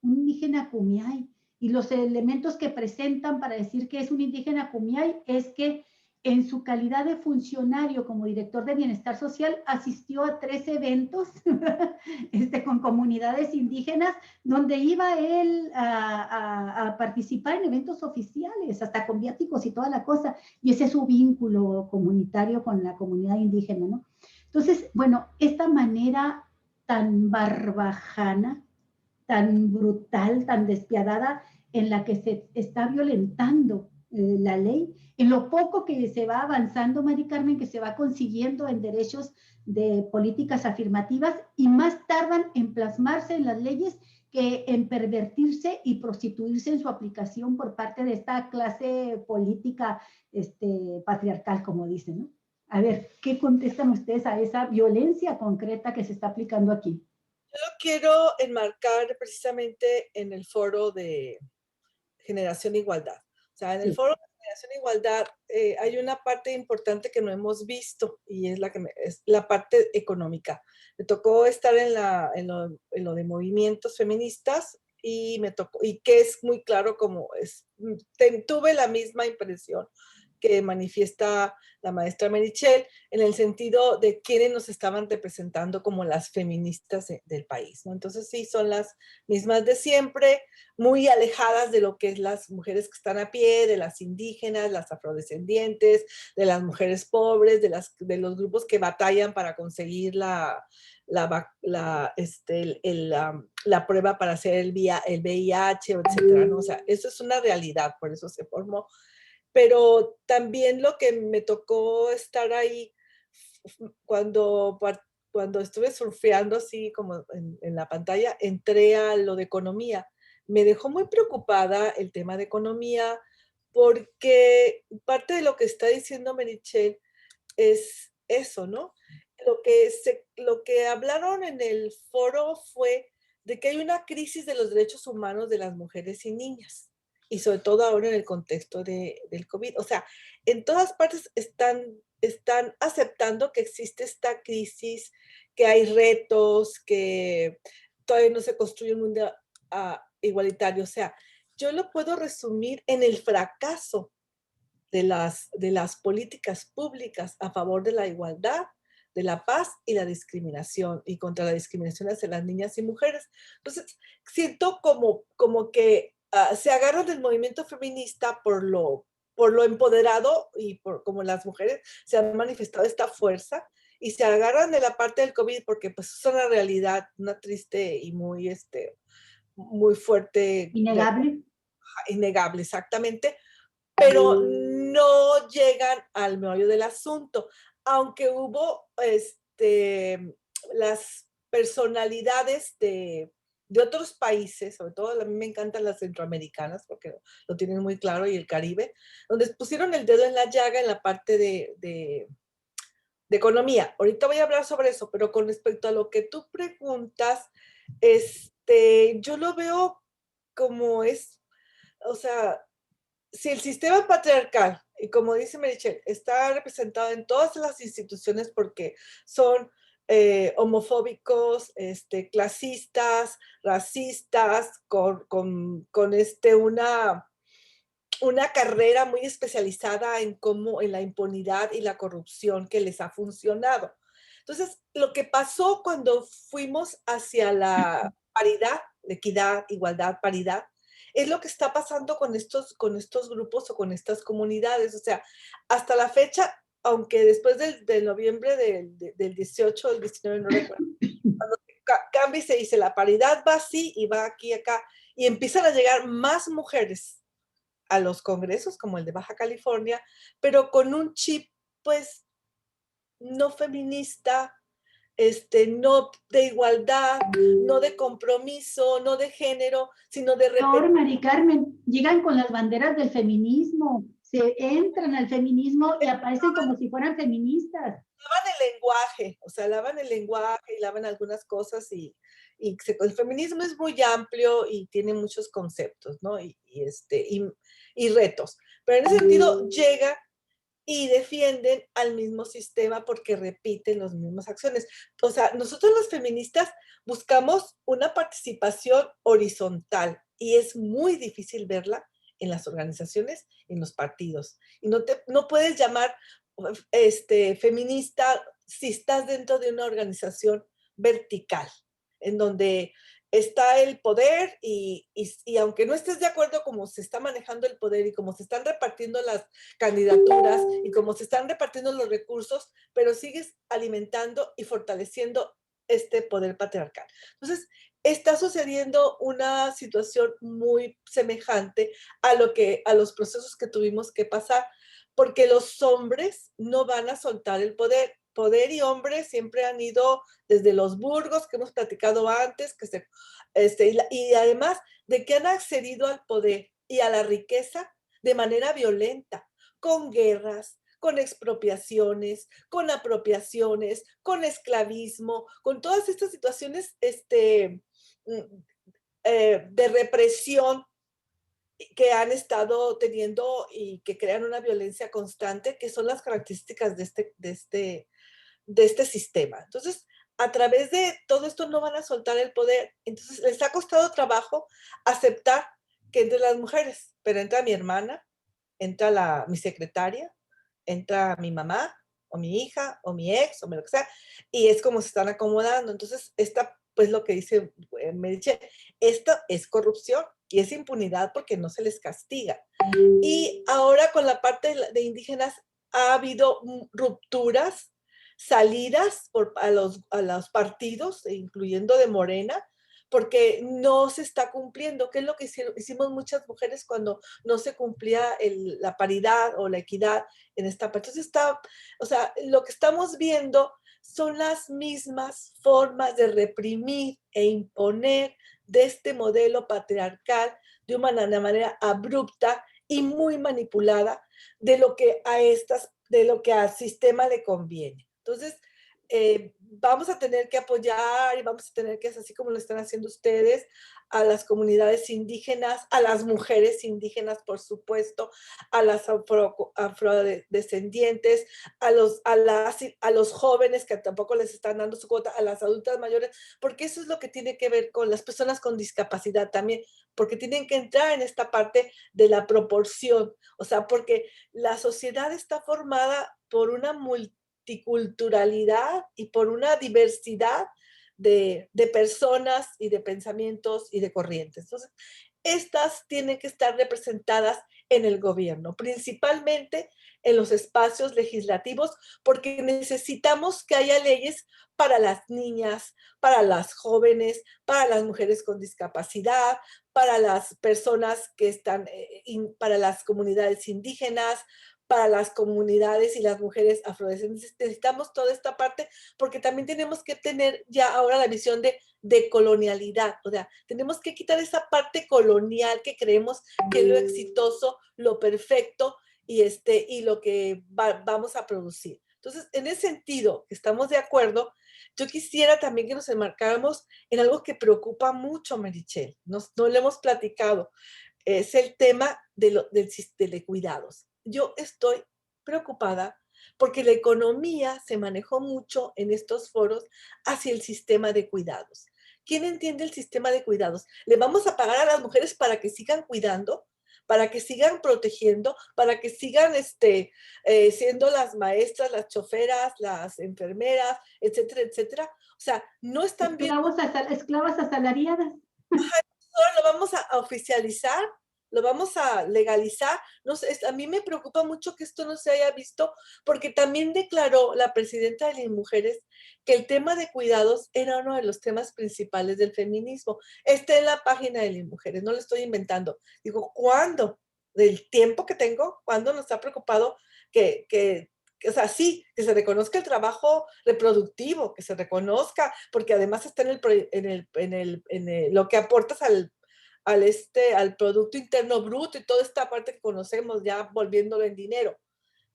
indígena Kumiai. Y los elementos que presentan para decir que es un indígena Kumiai es que en su calidad de funcionario como director de bienestar social asistió a 3 eventos con comunidades indígenas donde iba él a participar en eventos oficiales, hasta con viáticos y toda la cosa. Y ese es su vínculo comunitario con la comunidad indígena, ¿no? Entonces, bueno, esta manera tan barbajana, tan brutal, tan despiadada, en la que se está violentando la ley, en lo poco que se va avanzando, Mari Carmen, que se va consiguiendo en derechos de políticas afirmativas, y más tardan en plasmarse en las leyes que en pervertirse y prostituirse en su aplicación por parte de esta clase política patriarcal, como dicen, ¿no? A ver, ¿qué contestan ustedes a esa violencia concreta que se está aplicando aquí? Yo lo quiero enmarcar precisamente en el foro de Generación Igualdad. O sea, en el foro de Generación Igualdad hay una parte importante que no hemos visto y es la parte económica. Me tocó estar en lo de movimientos feministas y me tocó, y que es muy claro como tuve la misma impresión que manifiesta la maestra Merichel, en el sentido de quiénes nos estaban representando como las feministas del país, ¿no? Entonces sí, son las mismas de siempre, muy alejadas de lo que es las mujeres que están a pie, de las indígenas, las afrodescendientes, de las mujeres pobres, de los grupos que batallan para conseguir la prueba para hacer el VIH, etcétera, ¿no? O sea, eso es una realidad, por eso se formó. Pero también lo que me tocó estar ahí cuando estuve surfeando así como en la pantalla, entré a lo de economía. Me dejó muy preocupada el tema de economía porque parte de lo que está diciendo Merichel es eso, ¿no? Lo que hablaron en el foro fue de que hay una crisis de los derechos humanos de las mujeres y niñas, y sobre todo ahora en el contexto del COVID. O sea, en todas partes están aceptando que existe esta crisis, que hay retos, que todavía no se construye un mundo igualitario. O sea, yo lo puedo resumir en el fracaso de las políticas públicas a favor de la igualdad, de la paz y la discriminación, y contra la discriminación hacia las niñas y mujeres. Entonces, siento como que se agarran del movimiento feminista por lo empoderado y por como las mujeres se han manifestado esta fuerza, y se agarran de la parte del COVID porque pues es una realidad, una triste y muy fuerte. Innegable, exactamente, pero no llegan al meollo del asunto, aunque hubo las personalidades de otros países, sobre todo a mí me encantan las centroamericanas porque lo tienen muy claro, y el Caribe, donde pusieron el dedo en la llaga en la parte de economía. Ahorita voy a hablar sobre eso, pero con respecto a lo que tú preguntas, yo lo veo como es, o sea, si el sistema patriarcal, y como dice Merichel, está representado en todas las instituciones porque son homofóbicos, clasistas, racistas, con una carrera muy especializada en la impunidad y la corrupción que les ha funcionado. Entonces, lo que pasó cuando fuimos hacia la paridad, equidad, igualdad, paridad, es lo que está pasando con estos grupos o con estas comunidades. O sea, hasta la fecha, aunque después del noviembre del 18 o del 19, no recuerdo, cuando cambia y se dice la paridad va así y va aquí y acá, y empiezan a llegar más mujeres a los congresos, como el de Baja California, pero con un chip, pues, no feminista, no de igualdad, no de compromiso, no de género, sino de Ahora, Mari Carmen, llegan con las banderas del feminismo, se entran al feminismo y aparecen como si fueran feministas. Lavan el lenguaje, o sea, lavan el lenguaje y lavan algunas cosas el feminismo es muy amplio y tiene muchos conceptos, ¿no? Y retos. Pero en ese sentido llega y defienden al mismo sistema porque repiten las mismas acciones. O sea, nosotros los feministas buscamos una participación horizontal y es muy difícil verla en las organizaciones, en los partidos. Y no puedes llamar feminista si estás dentro de una organización vertical, en donde está el poder y aunque no estés de acuerdo cómo se está manejando el poder y cómo se están repartiendo las candidaturas y cómo se están repartiendo los recursos, pero sigues alimentando y fortaleciendo este poder patriarcal. Entonces, está sucediendo una situación muy semejante a los procesos que tuvimos que pasar, porque los hombres no van a soltar el poder. Poder y hombres siempre han ido desde los burgos que hemos platicado antes, y además de que han accedido al poder y a la riqueza de manera violenta, con guerras, con expropiaciones, con apropiaciones, con esclavismo, con todas estas situaciones de represión que han estado teniendo y que crean una violencia constante, que son las características de este sistema. Entonces, a través de todo esto no van a soltar el poder. Entonces, les ha costado trabajo aceptar que entre las mujeres, pero entra mi hermana, entra mi secretaria, entra mi mamá, o mi hija, o mi ex, o lo que sea, y es como se están acomodando. Entonces, pues lo que dice Meritxell, esto es corrupción y es impunidad porque no se les castiga. Y ahora con la parte de indígenas ha habido rupturas, salidas a los partidos, incluyendo de Morena, porque no se está cumpliendo, que es lo que hicimos muchas mujeres cuando no se cumplía la paridad o la equidad en esta parte. Entonces o sea, lo que estamos viendo son las mismas formas de reprimir e imponer de este modelo patriarcal de una manera abrupta y muy manipulada de lo que al sistema le conviene. Entonces, vamos a tener que apoyar y vamos a tener que, así como lo están haciendo ustedes, a las comunidades indígenas, a las mujeres indígenas, por supuesto, a las afrodescendientes, a los jóvenes que tampoco les están dando su cuota, a las adultas mayores, porque eso es lo que tiene que ver con las personas con discapacidad también, porque tienen que entrar en esta parte de la proporción, o sea, porque la sociedad está formada por una multiculturalidad y por una diversidad de personas y de pensamientos y de corrientes. Entonces, estas tienen que estar representadas en el gobierno, principalmente en los espacios legislativos, porque necesitamos que haya leyes para las niñas, para las jóvenes, para las mujeres con discapacidad, para las personas que están, para las comunidades indígenas, para las comunidades y las mujeres afrodescendientes. Necesitamos toda esta parte porque también tenemos que tener ya ahora la visión de colonialidad, o sea, tenemos que quitar esa parte colonial que creemos que es lo exitoso, lo perfecto y lo que vamos a producir. Entonces, en ese sentido, estamos de acuerdo. Yo quisiera también que nos enmarcáramos en algo que preocupa mucho, Meritxell, no lo hemos platicado, es el tema de cuidados. Yo estoy preocupada porque la economía se manejó mucho en estos foros hacia el sistema de cuidados. ¿Quién entiende el sistema de cuidados? ¿Le vamos a pagar a las mujeres para que sigan cuidando? Para que sigan protegiendo, para que sigan siendo las maestras, las choferas, las enfermeras, etcétera, etcétera. O sea, no están bien. Esclavas asalariadas. ahora lo vamos a oficializar, lo vamos a legalizar. No sé, a mí me preocupa mucho que esto no se haya visto, porque también declaró la presidenta de las mujeres que el tema de cuidados era uno de los temas principales del feminismo. Está en la página de las mujeres, no lo estoy inventando. Digo, ¿cuándo? Del tiempo que tengo, ¿cuándo nos ha preocupado que o sea, sí, que se reconozca el trabajo reproductivo, que se reconozca, porque además está en lo que aportas al Producto Interno Bruto y toda esta parte que conocemos ya volviéndolo en dinero.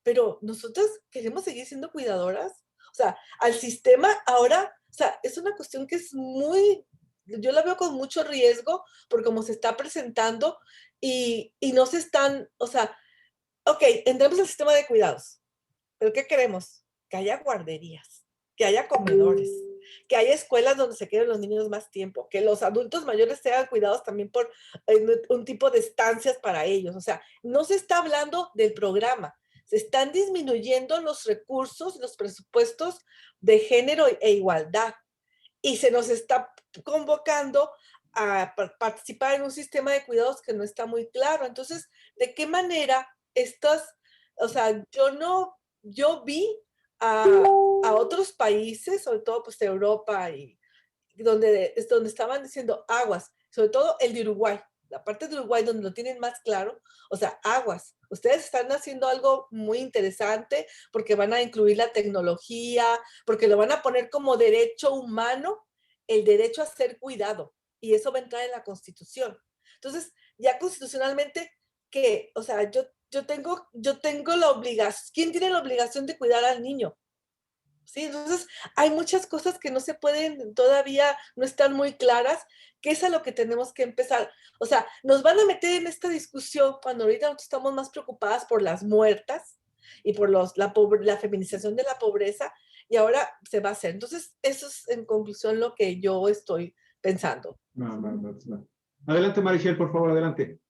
Pero nosotros queremos seguir siendo cuidadoras. O sea, al sistema ahora, o sea, es una cuestión que es muy, yo la veo con mucho riesgo por cómo se está presentando y no se están, o sea, ok, entramos al sistema de cuidados, pero ¿qué queremos? Que haya guarderías, que haya comedores, que haya escuelas donde se queden los niños más tiempo, que los adultos mayores sean cuidados también por un tipo de estancias para ellos. O sea, no se está hablando del programa, se están disminuyendo los recursos, los presupuestos de género e igualdad. Y se nos está convocando a participar en un sistema de cuidados que no está muy claro. Entonces, ¿de qué manera estas, o sea, yo vi a otros países, sobre todo pues de Europa y donde estaban diciendo aguas, sobre todo el de Uruguay, la parte de Uruguay donde lo tienen más claro, o sea, aguas. Ustedes están haciendo algo muy interesante porque van a incluir la tecnología, porque lo van a poner como derecho humano, el derecho a ser cuidado, y eso va a entrar en la Constitución. Entonces, ya constitucionalmente, ¿qué? O sea, yo tengo la obligación, ¿quién tiene la obligación de cuidar al niño? Sí, entonces hay muchas cosas que no se pueden, todavía no están muy claras, que es a lo que tenemos que empezar. O sea, nos van a meter en esta discusión cuando ahorita nosotros estamos más preocupadas por las muertas y por la feminización de la pobreza, y ahora se va a hacer. Entonces, eso es en conclusión lo que yo estoy pensando. Adelante, Marichel, por favor, adelante.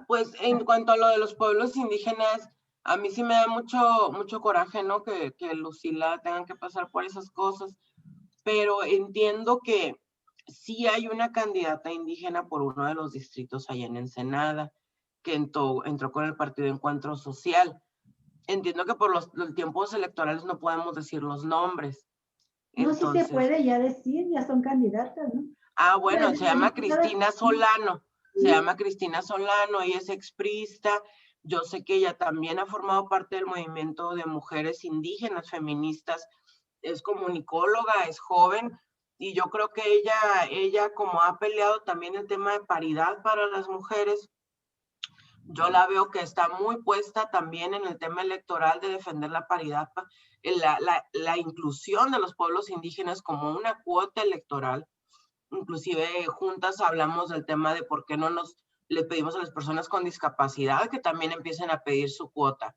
Pues en cuanto a lo de los pueblos indígenas, a mí sí me da mucho coraje, ¿no? Que Lucila tengan que pasar por esas cosas, pero entiendo que sí hay una candidata indígena por uno de los distritos allá en Ensenada, que entró con el Partido Encuentro Social. Entiendo que por los tiempos electorales no podemos decir los nombres. No, sí se puede ya decir, ya son candidatas, ¿no? Bueno, se llama Cristina Solano. Se llama Cristina Solano, ella es expriista. Yo sé que ella también ha formado parte del movimiento de mujeres indígenas feministas. Es comunicóloga, es joven, y yo creo que ella como ha peleado también el tema de paridad para las mujeres, yo la veo que está muy puesta también en el tema electoral de defender la paridad, la inclusión de los pueblos indígenas como una cuota electoral. Inclusive juntas hablamos del tema de por qué no le pedimos a las personas con discapacidad que también empiecen a pedir su cuota.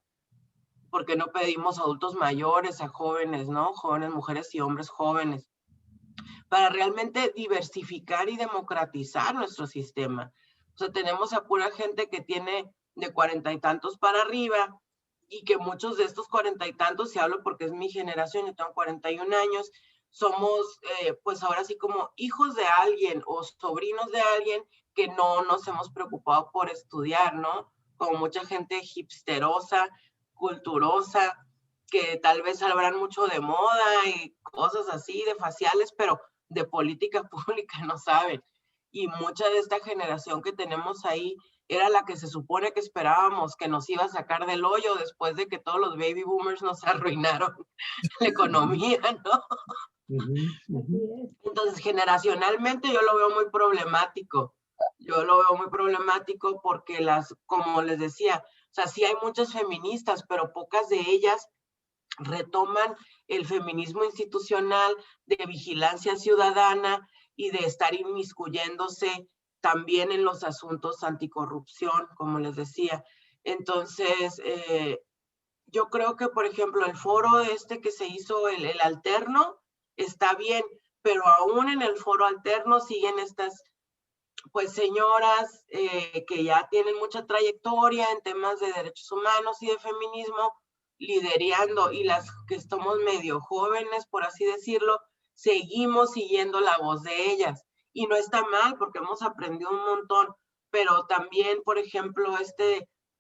¿Por qué no pedimos a adultos mayores, a jóvenes, ¿no? Jóvenes, mujeres y hombres jóvenes, para realmente diversificar y democratizar nuestro sistema? O sea, tenemos a pura gente que tiene de 40 y tantos para arriba, y que muchos de estos 40 y tantos, si hablo porque es mi generación, yo tengo 41 años, somos pues ahora sí como hijos de alguien o sobrinos de alguien que no nos hemos preocupado por estudiar, ¿no? Como mucha gente hipsterosa, culturosa, que tal vez hablan mucho de moda y cosas así, de faciales, pero de política pública no saben. Y mucha de esta generación que tenemos ahí era la que se supone que esperábamos que nos iba a sacar del hoyo después de que todos los baby boomers nos arruinaron la economía, ¿no? Entonces, generacionalmente yo lo veo muy problemático. Yo lo veo muy problemático porque como les decía, o sea, sí hay muchas feministas, pero pocas de ellas retoman el feminismo institucional de vigilancia ciudadana y de estar inmiscuyéndose también en los asuntos anticorrupción, como les decía. Entonces, yo creo que, por ejemplo, el foro que se hizo, el alterno, está bien, pero aún en el foro alterno siguen estas pues señoras que ya tienen mucha trayectoria en temas de derechos humanos y de feminismo, liderando, y las que estamos medio jóvenes, por así decirlo, seguimos siguiendo la voz de ellas. y no está mal porque hemos aprendido un montón, pero también, por ejemplo,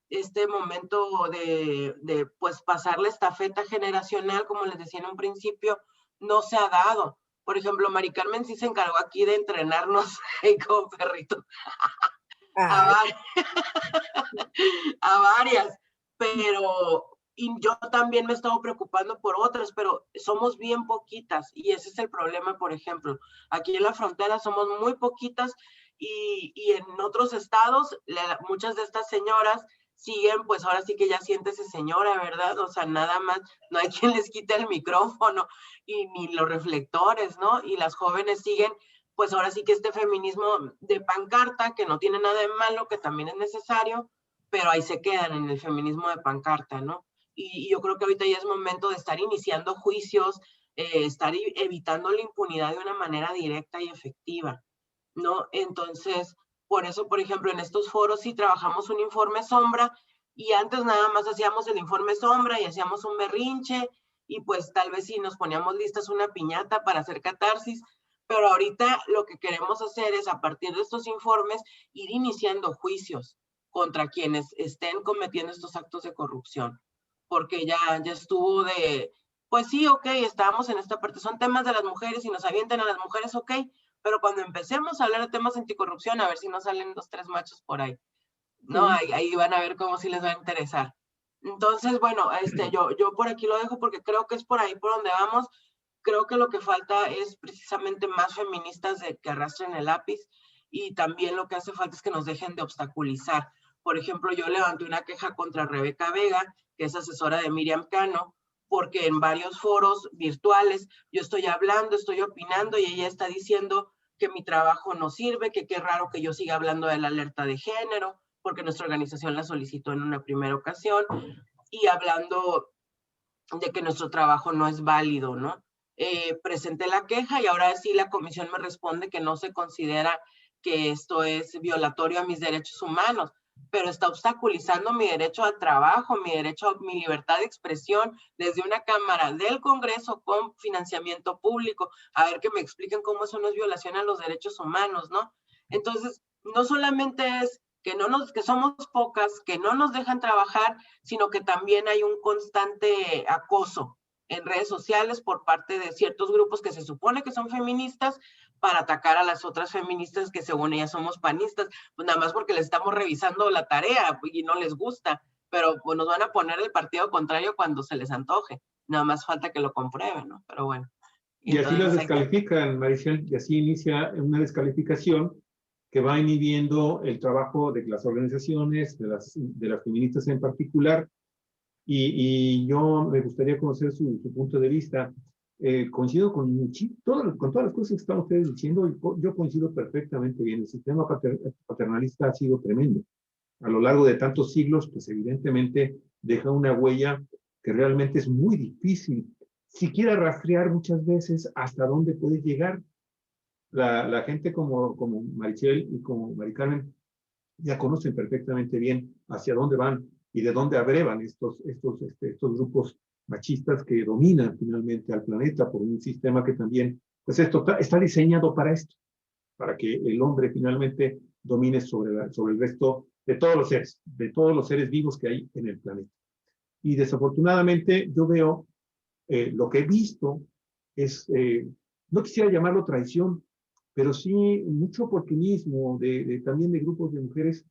este momento de pues pasar la estafeta generacional, como les decía en un principio, no se ha dado. Por ejemplo, Mari Carmen sí se encargó aquí de entrenarnos como perritos a varias, pero y yo también me he estado preocupando por otras, pero somos bien poquitas y ese es el problema, por ejemplo. Aquí en la frontera somos muy poquitas y en otros estados muchas de estas señoras siguen, pues ahora sí que ya siéntese señora, ¿verdad? O sea, nada más, no hay quien les quite el micrófono y ni los reflectores, ¿no? Y las jóvenes siguen, pues ahora sí que este feminismo de pancarta, que no tiene nada de malo, que también es necesario, pero ahí se quedan en el feminismo de pancarta, ¿no? Y yo creo que ahorita ya es momento de estar iniciando juicios, estar evitando la impunidad de una manera directa y efectiva, ¿no? Entonces, por eso, por ejemplo, en estos foros sí trabajamos un informe sombra y antes nada más hacíamos el informe sombra y hacíamos un berrinche y pues tal vez sí nos poníamos listas una piñata para hacer catarsis, pero ahorita lo que queremos hacer es a partir de estos informes ir iniciando juicios contra quienes estén cometiendo estos actos de corrupción, porque ya estuvo de, pues sí, ok, estábamos en esta parte, son temas de las mujeres y nos avientan a las mujeres, ok, pero cuando empecemos a hablar de temas anticorrupción, a ver si nos salen 2, 3 machos por ahí, ¿no? Sí. Ahí van a ver cómo sí les va a interesar. Entonces, bueno, yo por aquí lo dejo porque creo que es por ahí por donde vamos. Creo que lo que falta es precisamente más feministas que arrastren el lápiz y también lo que hace falta es que nos dejen de obstaculizar. Por ejemplo, yo levanté una queja contra Rebeca Vega, que es asesora de Miriam Cano, porque en varios foros virtuales yo estoy hablando, estoy opinando y ella está diciendo que mi trabajo no sirve, que qué raro que yo siga hablando de la alerta de género, porque nuestra organización la solicitó en una primera ocasión, y hablando de que nuestro trabajo no es válido, ¿no? Presenté la queja y ahora sí la comisión me responde que no se considera que esto es violatorio a mis derechos humanos, pero está obstaculizando mi derecho al trabajo, mi derecho a mi libertad de expresión desde una cámara del Congreso con financiamiento público. A ver que me expliquen cómo eso no es violación a los derechos humanos, ¿no? Entonces, no solamente es que somos pocas, que no nos dejan trabajar, sino que también hay un constante acoso en redes sociales por parte de ciertos grupos que se supone que son feministas para atacar a las otras feministas que según ellas somos panistas, pues nada más porque les estamos revisando la tarea y no les gusta, pero pues nos van a poner el partido contrario cuando se les antoje, nada más falta que lo comprueben, ¿no? Pero bueno. Y así las Entonces, descalifican, Maricel, y así inicia una descalificación que va inhibiendo el trabajo de las organizaciones, de las feministas en particular, y yo me gustaría conocer su punto de vista. Coincido con todas las cosas que están ustedes diciendo, y yo coincido perfectamente bien. El sistema paternalista ha sido tremendo. A lo largo de tantos siglos, pues evidentemente deja una huella que realmente es muy difícil siquiera rastrear muchas veces hasta dónde puede llegar. La gente como Marichel y como Mari Carmen ya conocen perfectamente bien hacia dónde van y de dónde abrevan estos grupos machistas que dominan finalmente al planeta por un sistema que también, pues esto está diseñado para esto, para que el hombre finalmente domine sobre el resto de todos los seres vivos que hay en el planeta. Y desafortunadamente yo veo, lo que he visto es, no quisiera llamarlo traición, pero sí mucho oportunismo también de grupos de mujeres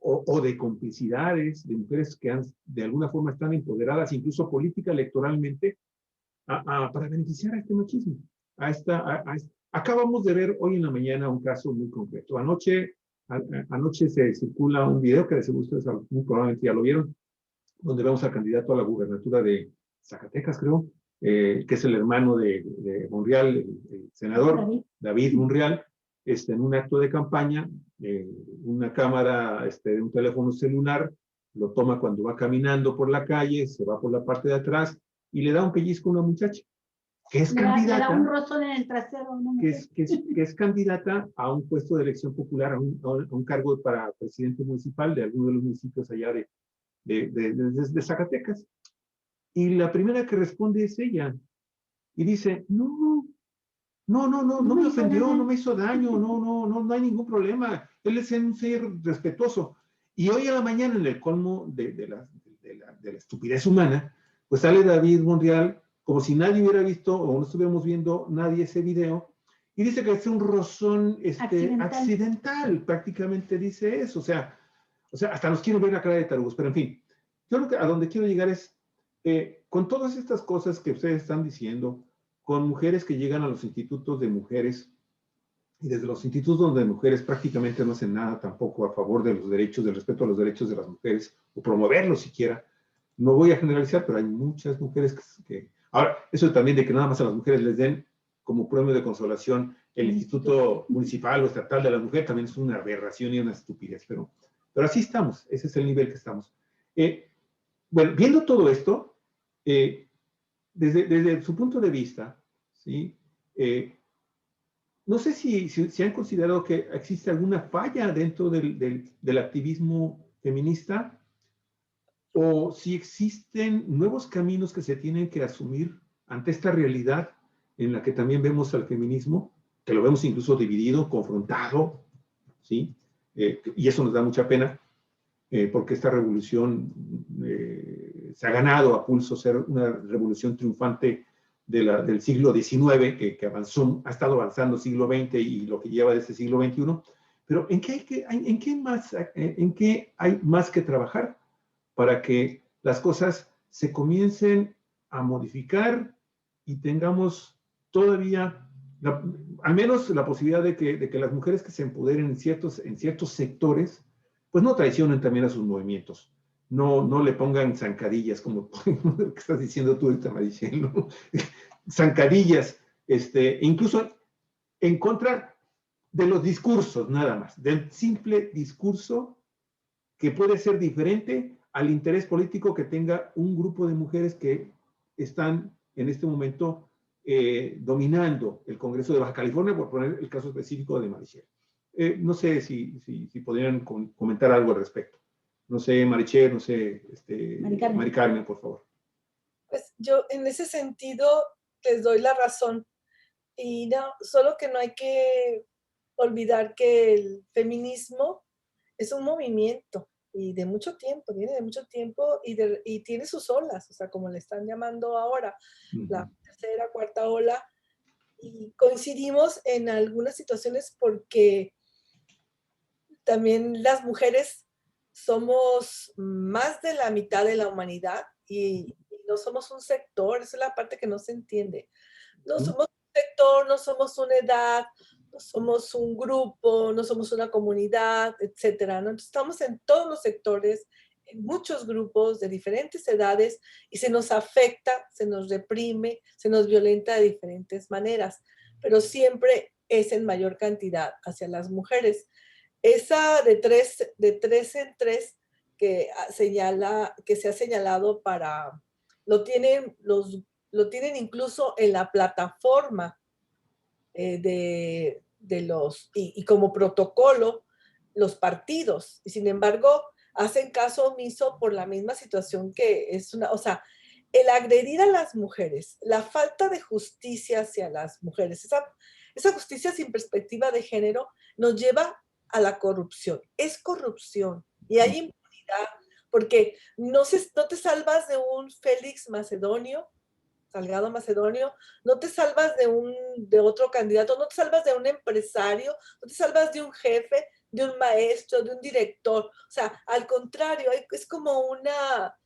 o de complicidades, de mujeres que de alguna forma están empoderadas, incluso política electoralmente, para beneficiar a este machismo. Acabamos de ver hoy en la mañana un caso muy concreto. Anoche se circula un video que de seguro ustedes muy probablemente ya lo vieron, donde vemos al candidato a la gubernatura de Zacatecas, creo, que es el hermano de Monreal, el senador David Monreal, en un acto de campaña, una cámara de un teléfono celular, lo toma cuando va caminando por la calle, se va por la parte de atrás y le da un pellizco a una muchacha, que es candidata. Le da un rozón en el trasero a una mujer. Que es candidata a un puesto de elección popular, a un cargo para presidente municipal de alguno de los municipios allá de Zacatecas. Y la primera que responde es ella. Y dice, no, No me hizo ofendió, nada. no me hizo daño, no hay ningún problema. Él es un ser respetuoso. Y hoy a la mañana, en el colmo de la estupidez humana, pues sale David Monreal como si nadie hubiera visto o no estuviéramos viendo nadie ese video y dice que es un rozón accidental, prácticamente dice eso. O sea, hasta nos quieren ver la cara de tarugos, pero en fin, yo lo que a donde quiero llegar es, con todas estas cosas que ustedes están diciendo, con mujeres que llegan a los institutos de mujeres, y desde los institutos de mujeres prácticamente no hacen nada tampoco a favor de los derechos, del respeto a los derechos de las mujeres, o promoverlos siquiera. No voy a generalizar, pero hay muchas mujeres que... Ahora, eso también de que nada más a las mujeres les den como premio de consolación el Instituto Municipal o Estatal de la Mujer, también es una aberración y una estupidez, pero así estamos, ese es el nivel que estamos. Bueno, viendo todo esto, desde su punto de vista, ¿sí? No sé si han considerado que existe alguna falla dentro del activismo feminista o si existen nuevos caminos que se tienen que asumir ante esta realidad en la que también vemos al feminismo, que lo vemos incluso dividido, confrontado, ¿sí? Y eso nos da mucha pena, porque esta revolución se ha ganado a pulso ser una revolución triunfante del siglo XIX, que avanzó, ha estado avanzando siglo XX y lo que lleva de este siglo XXI. Pero ¿en qué hay más que trabajar para que las cosas se comiencen a modificar y tengamos todavía, al menos la posibilidad de que las mujeres que se empoderen en ciertos sectores, pues no traicionen también a sus movimientos? No le pongan zancadillas, como lo que estás diciendo tú ahorita, Maricel, ¿no? Zancadillas, incluso en contra de los discursos, nada más, del simple discurso que puede ser diferente al interés político que tenga un grupo de mujeres que están en este momento dominando el Congreso de Baja California, por poner el caso específico de Marichel. No sé si podrían comentar algo al respecto. No sé, Marichel, no sé, Mari Carmen, por favor. Pues yo en ese sentido les doy la razón. Y no, solo que no hay que olvidar que el feminismo es un movimiento y de mucho tiempo, viene de mucho tiempo y tiene sus olas, o sea, como le están llamando ahora, la tercera, cuarta ola, y coincidimos en algunas situaciones porque también las mujeres somos más de la mitad de la humanidad y no somos un sector, esa es la parte que no se entiende. No somos un sector, no somos una edad, no somos un grupo, no somos una comunidad, etcétera, ¿no? Entonces, estamos en todos los sectores, en muchos grupos de diferentes edades y se nos afecta, se nos reprime, se nos violenta de diferentes maneras, pero siempre es en mayor cantidad hacia las mujeres. Esa de tres en tres que se ha señalado lo tienen incluso en la plataforma de los, y como protocolo, los partidos. Y sin embargo, hacen caso omiso por la misma situación que es o sea, el agredir a las mujeres, la falta de justicia hacia las mujeres, esa justicia sin perspectiva de género nos lleva a la corrupción. Es corrupción y hay impunidad porque no te salvas de un Félix Macedonio, Salgado Macedonio, no te salvas de otro candidato, no te salvas de un empresario, no te salvas de un jefe, de un maestro, de un director. O sea, al contrario, es como una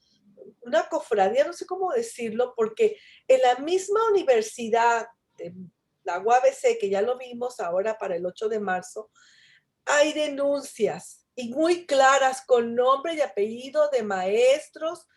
cofradía, no sé cómo decirlo, porque en la misma universidad de la UABC, que ya lo vimos ahora para el 8 de marzo, hay denuncias y muy claras con nombre y apellido de maestros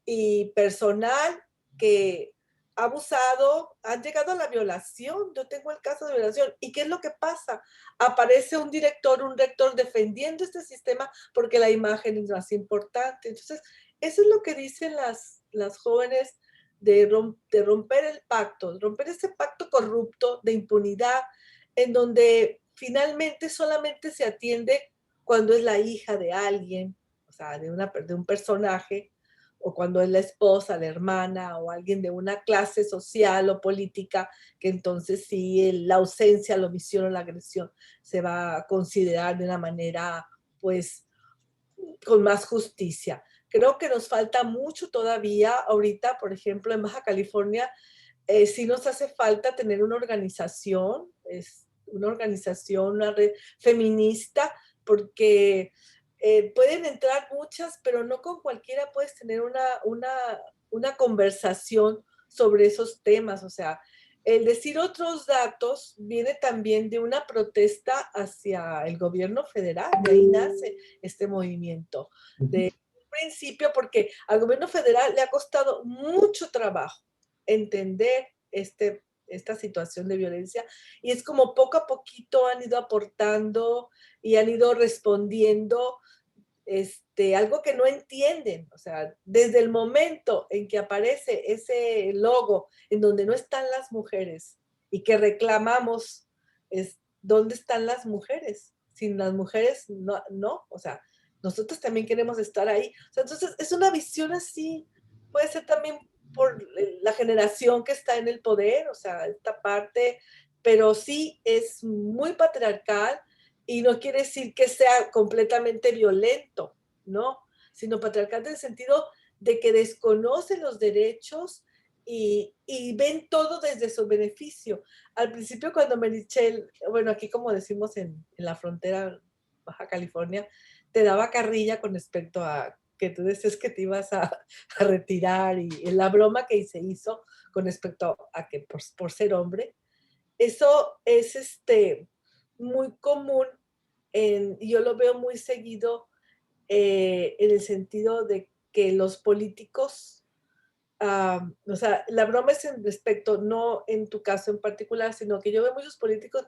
y personal que ha abusado, han llegado a la violación. Yo tengo el caso de violación. ¿Y qué es lo que pasa? Aparece un director, un rector defendiendo este sistema porque la imagen es más importante. Entonces, eso es lo que dicen las jóvenes de romper el pacto, romper ese pacto corrupto de impunidad en donde finalmente solamente se atiende cuando es la hija de alguien, o sea, de un personaje, o cuando es la esposa, la hermana o alguien de una clase social o política, que entonces sí la ausencia, la omisión o la agresión se va a considerar de una manera, pues, con más justicia. Creo que nos falta mucho todavía ahorita, por ejemplo, en Baja California, sí nos hace falta tener una organización, una red feminista, porque pueden entrar muchas, pero no con cualquiera puedes tener una conversación sobre esos temas. O sea, el decir otros datos viene también de una protesta hacia el gobierno federal, de ahí nace este movimiento. De principio, porque al gobierno federal le ha costado mucho trabajo entender esta situación de violencia, y es como poco a poquito han ido aportando y han ido respondiendo algo que no entienden. O sea, desde el momento en que aparece ese logo en donde no están las mujeres y que reclamamos dónde están las mujeres. Sin las mujeres, no, o sea, nosotros también queremos estar ahí. O sea, entonces es una visión así, puede ser también por la generación que está en el poder, o sea, esta parte, pero sí es muy patriarcal, y no quiere decir que sea completamente violento, ¿no? Sino patriarcal en el sentido de que desconocen los derechos y ven todo desde su beneficio. Al principio, cuando Merichel, bueno, aquí como decimos en la frontera Baja California, te daba carrilla con respecto a que tú decías que te ibas a retirar, y la broma que se hizo con respecto a que por ser hombre, eso es muy común, y yo lo veo muy seguido en el sentido de que los políticos, o sea, la broma es en respecto, no en tu caso en particular, sino que yo veo muchos políticos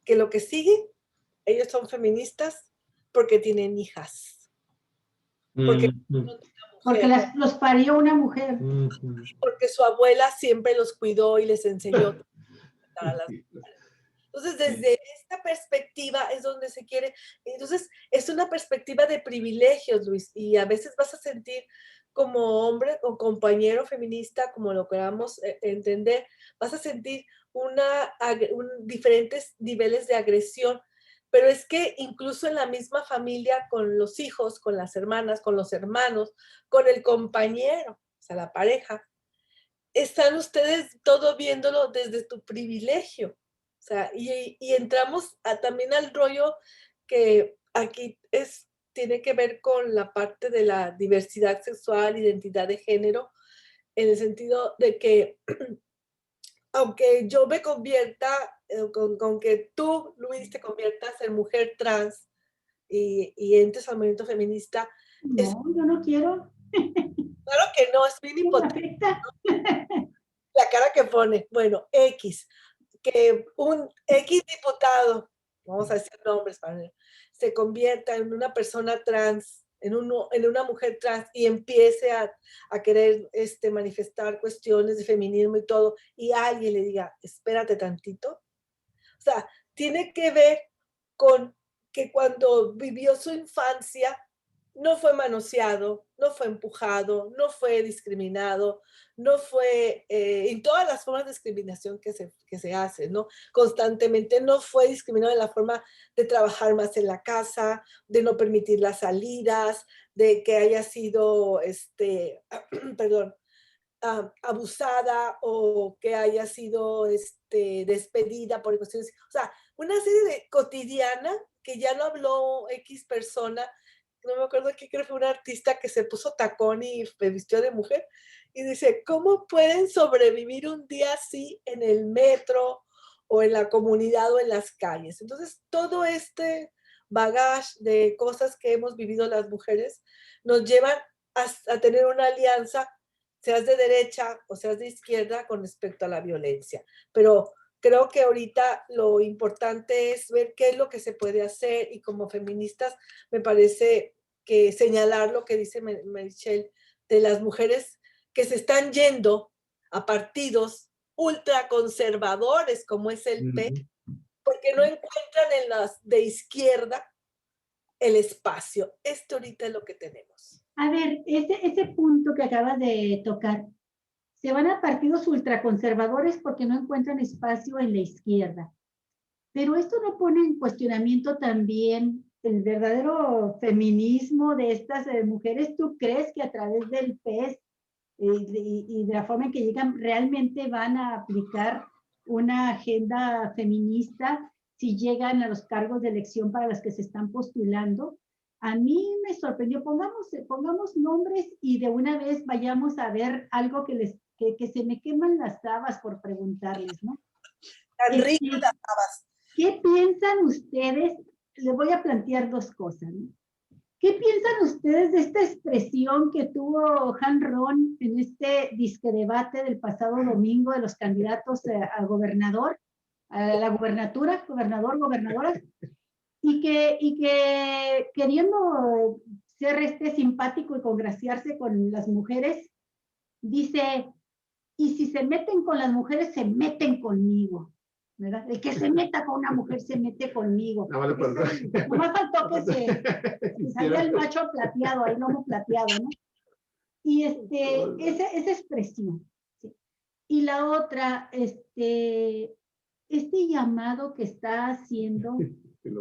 que lo que siguen, ellos son feministas porque tienen hijas, porque porque los parió una mujer. Porque su abuela siempre los cuidó y les enseñó a las mujeres. Entonces, desde esta perspectiva es donde se quiere. Entonces, es una perspectiva de privilegios, Luis, y a veces vas a sentir como hombre o compañero feminista, como lo queramos entender, vas a sentir diferentes niveles de agresión. Pero es que incluso en la misma familia, con los hijos, con las hermanas, con los hermanos, con el compañero, o sea, la pareja, están ustedes todo viéndolo desde tu privilegio. O sea, y entramos también al rollo que aquí tiene que ver con la parte de la diversidad sexual, identidad de género, en el sentido de que aunque yo me convierta, con que tú, Luis, te conviertas en mujer trans y entres al movimiento feminista. No, yo no quiero. Claro que no, es bien hipotético, ¿no? La cara que pone, bueno, X, que un X diputado, vamos a decir nombres, se convierta en una persona trans, en una mujer trans, y empiece a querer manifestar cuestiones de feminismo y todo, y alguien le diga, espérate tantito. O sea, tiene que ver con que cuando vivió su infancia no fue manoseado, no fue empujado, no fue discriminado, no fue, en todas las formas de discriminación que se hace, ¿no? Constantemente no fue discriminado en la forma de trabajar más en la casa, de no permitir las salidas, de que haya sido, perdón, abusada, o que haya sido despedida por cuestiones, o sea, una serie de cotidiana que ya no habló X persona, no me acuerdo qué, creo que fue un artista que se puso tacón y se vistió de mujer, y dice, ¿cómo pueden sobrevivir un día así en el metro o en la comunidad o en las calles? Entonces, todo este bagaje de cosas que hemos vivido las mujeres nos llevan a tener una alianza, seas de derecha o seas de izquierda, con respecto a la violencia. Pero creo que ahorita lo importante es ver qué es lo que se puede hacer, y como feministas me parece que señalar lo que dice Merichel de las mujeres que se están yendo a partidos ultraconservadores como es el PEN, porque no encuentran en las de izquierda el espacio. Ahorita es lo que tenemos. A ver, ese punto que acabas de tocar, se van a partidos ultraconservadores porque no encuentran espacio en la izquierda. Pero esto no pone en cuestionamiento también el verdadero feminismo de estas mujeres. ¿Tú crees que a través del PES y de la forma en que llegan realmente van a aplicar una agenda feminista si llegan a los cargos de elección para las que se están postulando? A mí me sorprendió. Pongamos nombres y de una vez vayamos a ver algo que se me queman las habas por preguntarles, ¿no? Tan ricas las habas. ¿Qué piensan ustedes? Les voy a plantear dos cosas, ¿no? ¿Qué piensan ustedes de esta expresión que tuvo Han Ron en este disque debate del pasado domingo de los candidatos a gobernador, a la gubernatura, gobernador, gobernadora, y que queriendo ser simpático y congraciarse con las mujeres, dice, y si se meten con las mujeres, se meten conmigo, ¿verdad? El que se meta con una mujer se mete conmigo. No, vale, nomás faltó que se salga el macho plateado, el lomo plateado, ¿no? Y esa expresión. ¿Sí? Y la otra, este llamado que está haciendo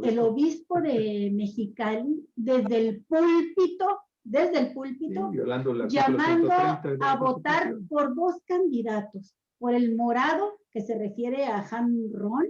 el obispo de Mexicali desde el púlpito, sí, llamando a votar por dos candidatos, por el morado, que se refiere a Han Ron,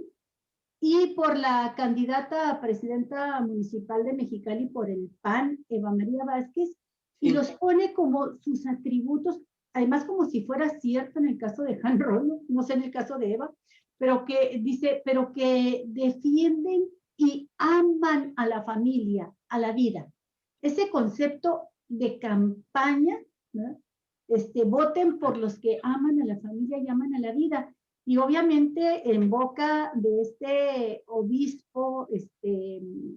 y por la candidata a presidenta municipal de Mexicali por el PAN, Eva María Vázquez, y los pone como sus atributos, además como si fuera cierto en el caso de Han Ron, no sé en el caso de Eva, pero que dice, pero que defienden y aman a la familia, a la vida. Ese concepto de campaña, ¿no? Voten por los que aman a la familia y aman a la vida. Y obviamente en boca de este obispo,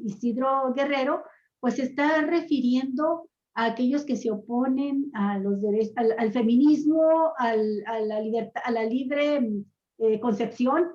Isidro Guerrero, pues está refiriendo a aquellos que se oponen a los derechos, al feminismo, a la libertad, a la libre concepción,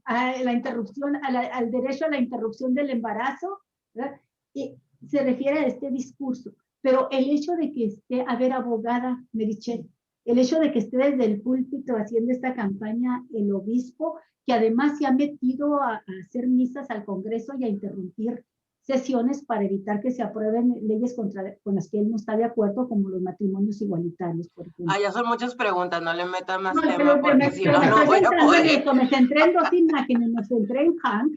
a la interrupción, al derecho a la interrupción del embarazo, ¿verdad? Y se refiere a este discurso. Pero el hecho de que esté, a ver, abogada Merichel, el hecho de que esté desde el púlpito haciendo esta campaña el obispo, que además se ha metido a hacer misas al Congreso y a interrumpir sesiones para evitar que se aprueben leyes con las que él no está de acuerdo, como los matrimonios igualitarios, por ejemplo. Ya son muchas preguntas, no le metan más tema, porque si no, no voy a poder. Me centré en dos imágenes, me centré en Hank,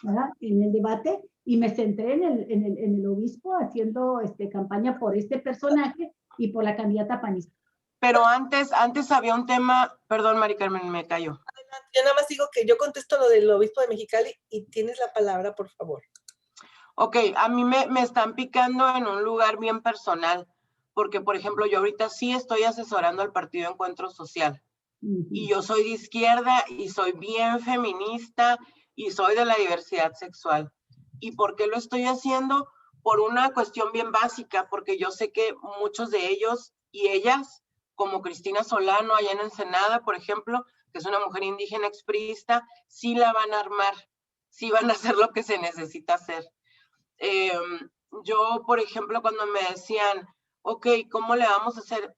¿verdad? En el debate, y me centré en el obispo haciendo campaña por este personaje y por la candidata panista. Pero antes había un tema, perdón, Mari Carmen, me callo. Yo nada más digo que yo contesto lo del obispo de Mexicali y tienes la palabra, por favor. Ok, a mí me están picando en un lugar bien personal, porque, por ejemplo, yo ahorita sí estoy asesorando al Partido Encuentro Social. Y yo soy de izquierda y soy bien feminista y soy de la diversidad sexual. ¿Y por qué lo estoy haciendo? Por una cuestión bien básica, porque yo sé que muchos de ellos y ellas, como Cristina Solano allá en Ensenada, por ejemplo, que es una mujer indígena expriista, sí la van a armar, sí van a hacer lo que se necesita hacer. Yo, por ejemplo, cuando me decían, ok, ¿cómo le vamos a hacer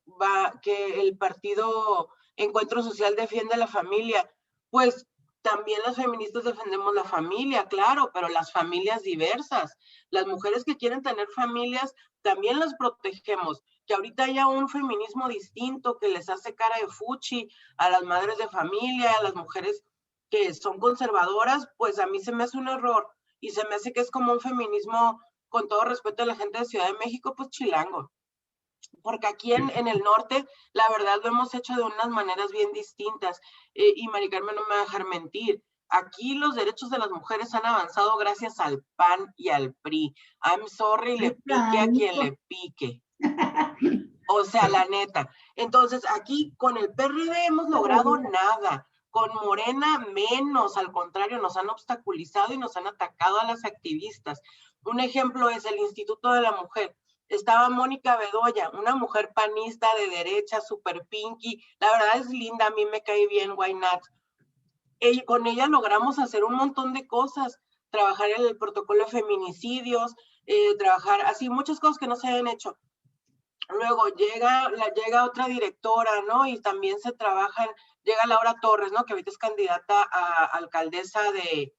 que el Partido Encuentro Social defiende a la familia? Pues también las feministas defendemos la familia, claro, pero las familias diversas. Las mujeres que quieren tener familias, también las protegemos. Que ahorita haya un feminismo distinto que les hace cara de fuchi a las madres de familia, a las mujeres que son conservadoras, pues a mí se me hace un error. Y se me hace que es como un feminismo, con todo respeto a la gente de Ciudad de México, pues chilango. Porque aquí en el norte, la verdad lo hemos hecho de unas maneras bien distintas. Y Mari Carmen no me va a dejar mentir. Aquí los derechos de las mujeres han avanzado gracias al PAN y al PRI. I'm sorry, le pique a quien le pique. O sea, la neta. Entonces, aquí con el PRD hemos logrado nada. Con Morena menos, al contrario, nos han obstaculizado y nos han atacado a las activistas. Un ejemplo es el Instituto de la Mujer. Estaba Mónica Bedoya, una mujer panista de derecha, súper pinky. La verdad es linda, a mí me cae bien, why not? Con ella logramos hacer un montón de cosas, trabajar en el protocolo de feminicidios, trabajar así, muchas cosas que no se habían hecho. Luego llega otra directora, ¿no? Y también se trabaja, llega Laura Torres, ¿no? Que ahorita es candidata a alcaldesa de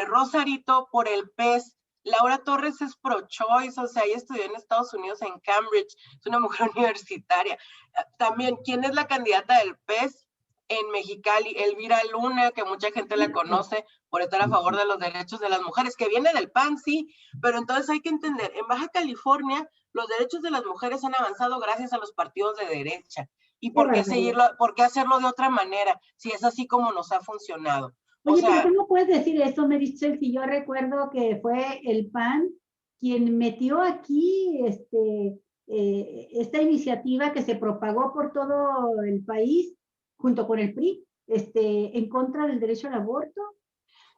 Rosarito por el PES. Laura Torres es pro-choice, o sea, ella estudió en Estados Unidos, en Cambridge, es una mujer universitaria. También, ¿quién es la candidata del PES en Mexicali? Elvira Luna, que mucha gente la conoce por estar a favor de los derechos de las mujeres, que viene del PAN, sí, pero entonces hay que entender, en Baja California, los derechos de las mujeres han avanzado gracias a los partidos de derecha. ¿Y por qué hacerlo de otra manera, si es así como nos ha funcionado? Oye, pero ¿cómo puedes decir eso, Meritxell? Si yo recuerdo que fue el PAN quien metió aquí esta iniciativa que se propagó por todo el país, junto con el PRI, en contra del derecho al aborto.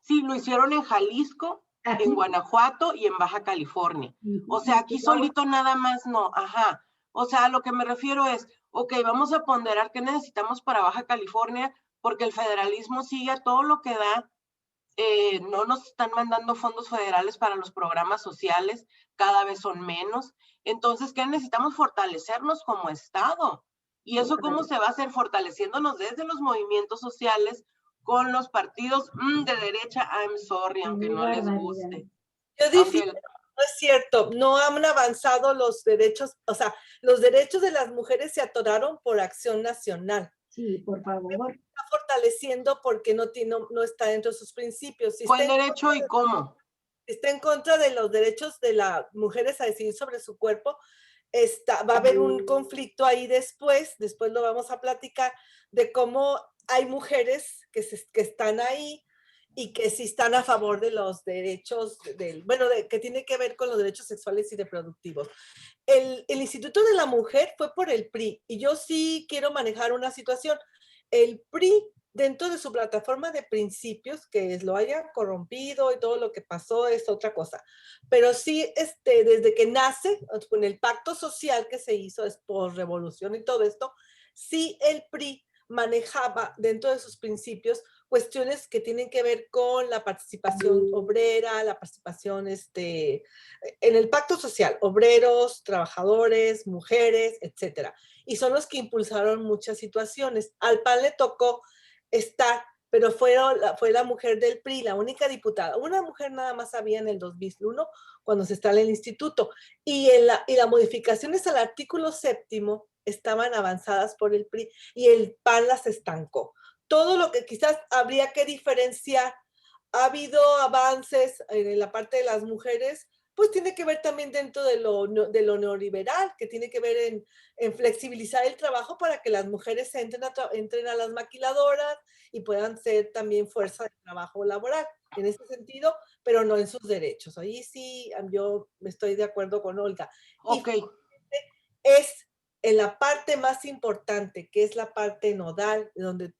Sí, lo hicieron en Jalisco, ¿aquí? En Guanajuato y en Baja California. O sea, aquí solito nada más no, ajá. O sea, a lo que me refiero es, ok, vamos a ponderar qué necesitamos para Baja California, porque el federalismo sigue a todo lo que da. No nos están mandando fondos federales para los programas sociales, cada vez son menos. Entonces, ¿qué necesitamos? Fortalecernos como Estado. ¿Y eso cómo se va a hacer? Fortaleciéndonos desde los movimientos sociales con los partidos de derecha, I'm sorry, aunque no les guste. Yo difiero, no es cierto, no han avanzado los derechos, o sea, los derechos de las mujeres se atoraron por Acción Nacional. Sí, por favor. Está fortaleciendo porque no está dentro de sus principios. Si ¿Cuál derecho y cómo? Está en contra de los derechos de las mujeres a decidir sobre su cuerpo. Va a haber un conflicto ahí después lo vamos a platicar, de cómo hay mujeres que están ahí y que sí están a favor de los derechos, que tiene que ver con los derechos sexuales y reproductivos. El Instituto de la Mujer fue por el PRI, y yo sí quiero manejar una situación. El PRI, dentro de su plataforma de principios, que lo haya corrompido y todo lo que pasó es otra cosa, pero sí, desde que nace, con el pacto social que se hizo, post-revolución y todo esto, sí el PRI manejaba dentro de sus principios cuestiones que tienen que ver con la participación obrera, la participación en el pacto social, obreros, trabajadores, mujeres, etcétera. Y son los que impulsaron muchas situaciones. Al PAN le tocó estar, pero fue la mujer del PRI, la única diputada. Una mujer nada más había en el 2001, cuando se está en el instituto. Y las modificaciones al artículo 7º estaban avanzadas por el PRI y el PAN las estancó. Todo lo que quizás habría que diferenciar, ha habido avances en la parte de las mujeres, pues tiene que ver también dentro de lo neoliberal, que tiene que ver en flexibilizar el trabajo para que las mujeres entren a las maquiladoras y puedan ser también fuerza de trabajo laboral, en ese sentido, pero no en sus derechos. Ahí sí, yo estoy de acuerdo con Olga. Ok. Y es en la parte más importante, que es la parte nodal, donde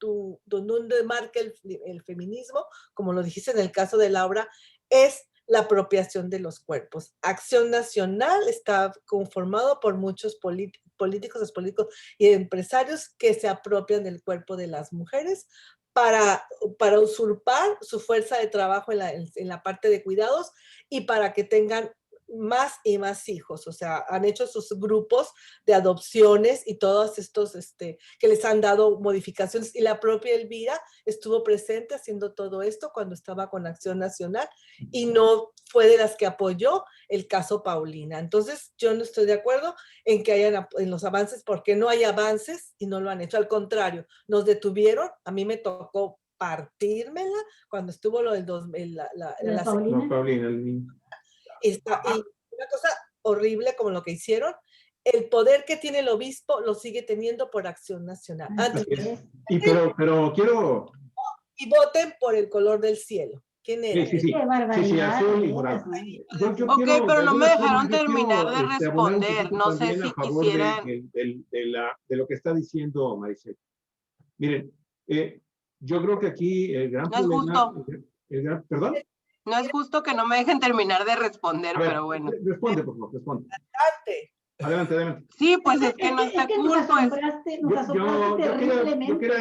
marca el feminismo, como lo dijiste en el caso de Laura, es la apropiación de los cuerpos. Acción Nacional está conformado por muchos políticos y empresarios que se apropian del cuerpo de las mujeres para usurpar su fuerza de trabajo en la parte de cuidados y para que tengan más y más hijos. O sea, han hecho sus grupos de adopciones y todos estos que les han dado modificaciones, y la propia Elvira estuvo presente haciendo todo esto cuando estaba con Acción Nacional y no fue de las que apoyó el caso Paulina. Entonces yo no estoy de acuerdo en que hayan en los avances, porque no hay avances y no lo han hecho. Al contrario, nos detuvieron. A mí me tocó partírmela cuando estuvo lo del Paulina. Y una cosa horrible como lo que hicieron. El poder que tiene el obispo lo sigue teniendo por Acción Nacional. Pero quiero... Y voten por el color del cielo. ¿Quién era? Sí. Qué barbaridad. Sí, azul y morado. Ok, pero no me dejaron terminar de responder. No sé si quisieran... De lo que está diciendo Maricel. Miren, yo creo que aquí el gran problema... No es justo. ¿Perdón? No es justo que no me dejen terminar de responder, ver, pero bueno. Responde, por favor, responde. Adelante. Sí, pues es que no está cool, pues. Yo quiero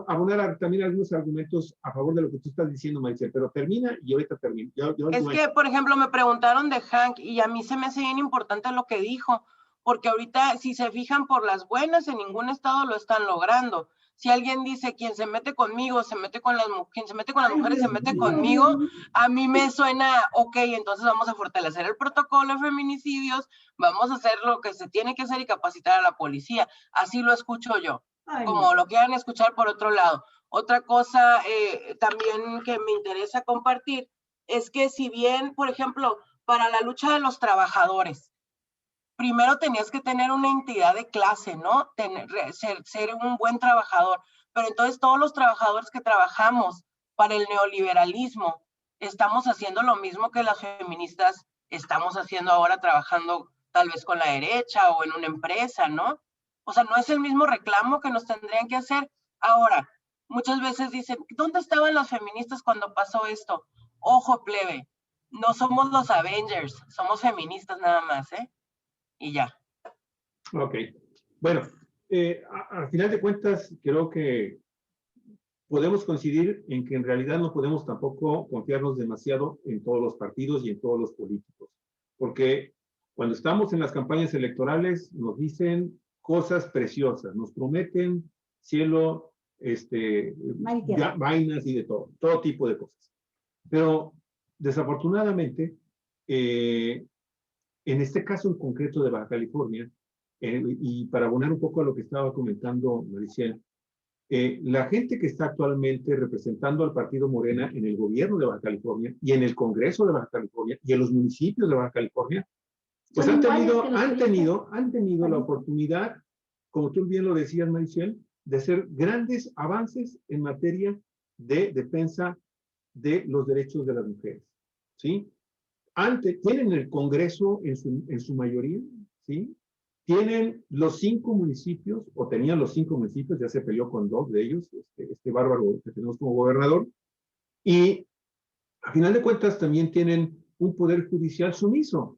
abonar también algunos argumentos a favor de lo que tú estás diciendo, Maricel, pero termina y ahorita termino. Es que, por ejemplo, me preguntaron de Hank y a mí se me hace bien importante lo que dijo, porque ahorita, si se fijan por las buenas, en ningún estado lo están logrando. Si alguien dice, quien se mete conmigo, se mete con las, quien se mete con las mujeres, se mete conmigo, a mí me suena, ok, entonces vamos a fortalecer el protocolo de feminicidios, vamos a hacer lo que se tiene que hacer y capacitar a la policía. Así lo escucho yo, como lo quieran escuchar por otro lado. Otra cosa también que me interesa compartir es que si bien, por ejemplo, para la lucha de los trabajadores, primero tenías que tener una entidad de clase, ¿no? Ser un buen trabajador. Pero entonces todos los trabajadores que trabajamos para el neoliberalismo estamos haciendo lo mismo que las feministas estamos haciendo ahora, trabajando tal vez con la derecha o en una empresa, ¿no? O sea, no es el mismo reclamo que nos tendrían que hacer. Ahora, muchas veces dicen, ¿dónde estaban las feministas cuando pasó esto? Ojo, plebe, no somos los Avengers, somos feministas nada más, ¿eh? Y ya. Ok. Bueno, al final de cuentas, creo que podemos coincidir en que en realidad no podemos tampoco confiarnos demasiado en todos los partidos y en todos los políticos. Porque cuando estamos en las campañas electorales nos dicen cosas preciosas, nos prometen cielo, vainas y de todo tipo de cosas. Pero desafortunadamente, en este caso en concreto de Baja California, y para abonar un poco a lo que estaba comentando Mariciel, la gente que está actualmente representando al partido Morena en el gobierno de Baja California y en el Congreso de Baja California y en los municipios de Baja California, pues han tenido la oportunidad, como tú bien lo decías, Mariciel, de hacer grandes avances en materia de defensa de los derechos de las mujeres, ¿sí? Tienen el Congreso en su mayoría, ¿sí? Tienen los 5 municipios, o tenían los 5 municipios, ya se peleó con 2 de ellos, este bárbaro que tenemos como gobernador, y a final de cuentas también tienen un poder judicial sumiso,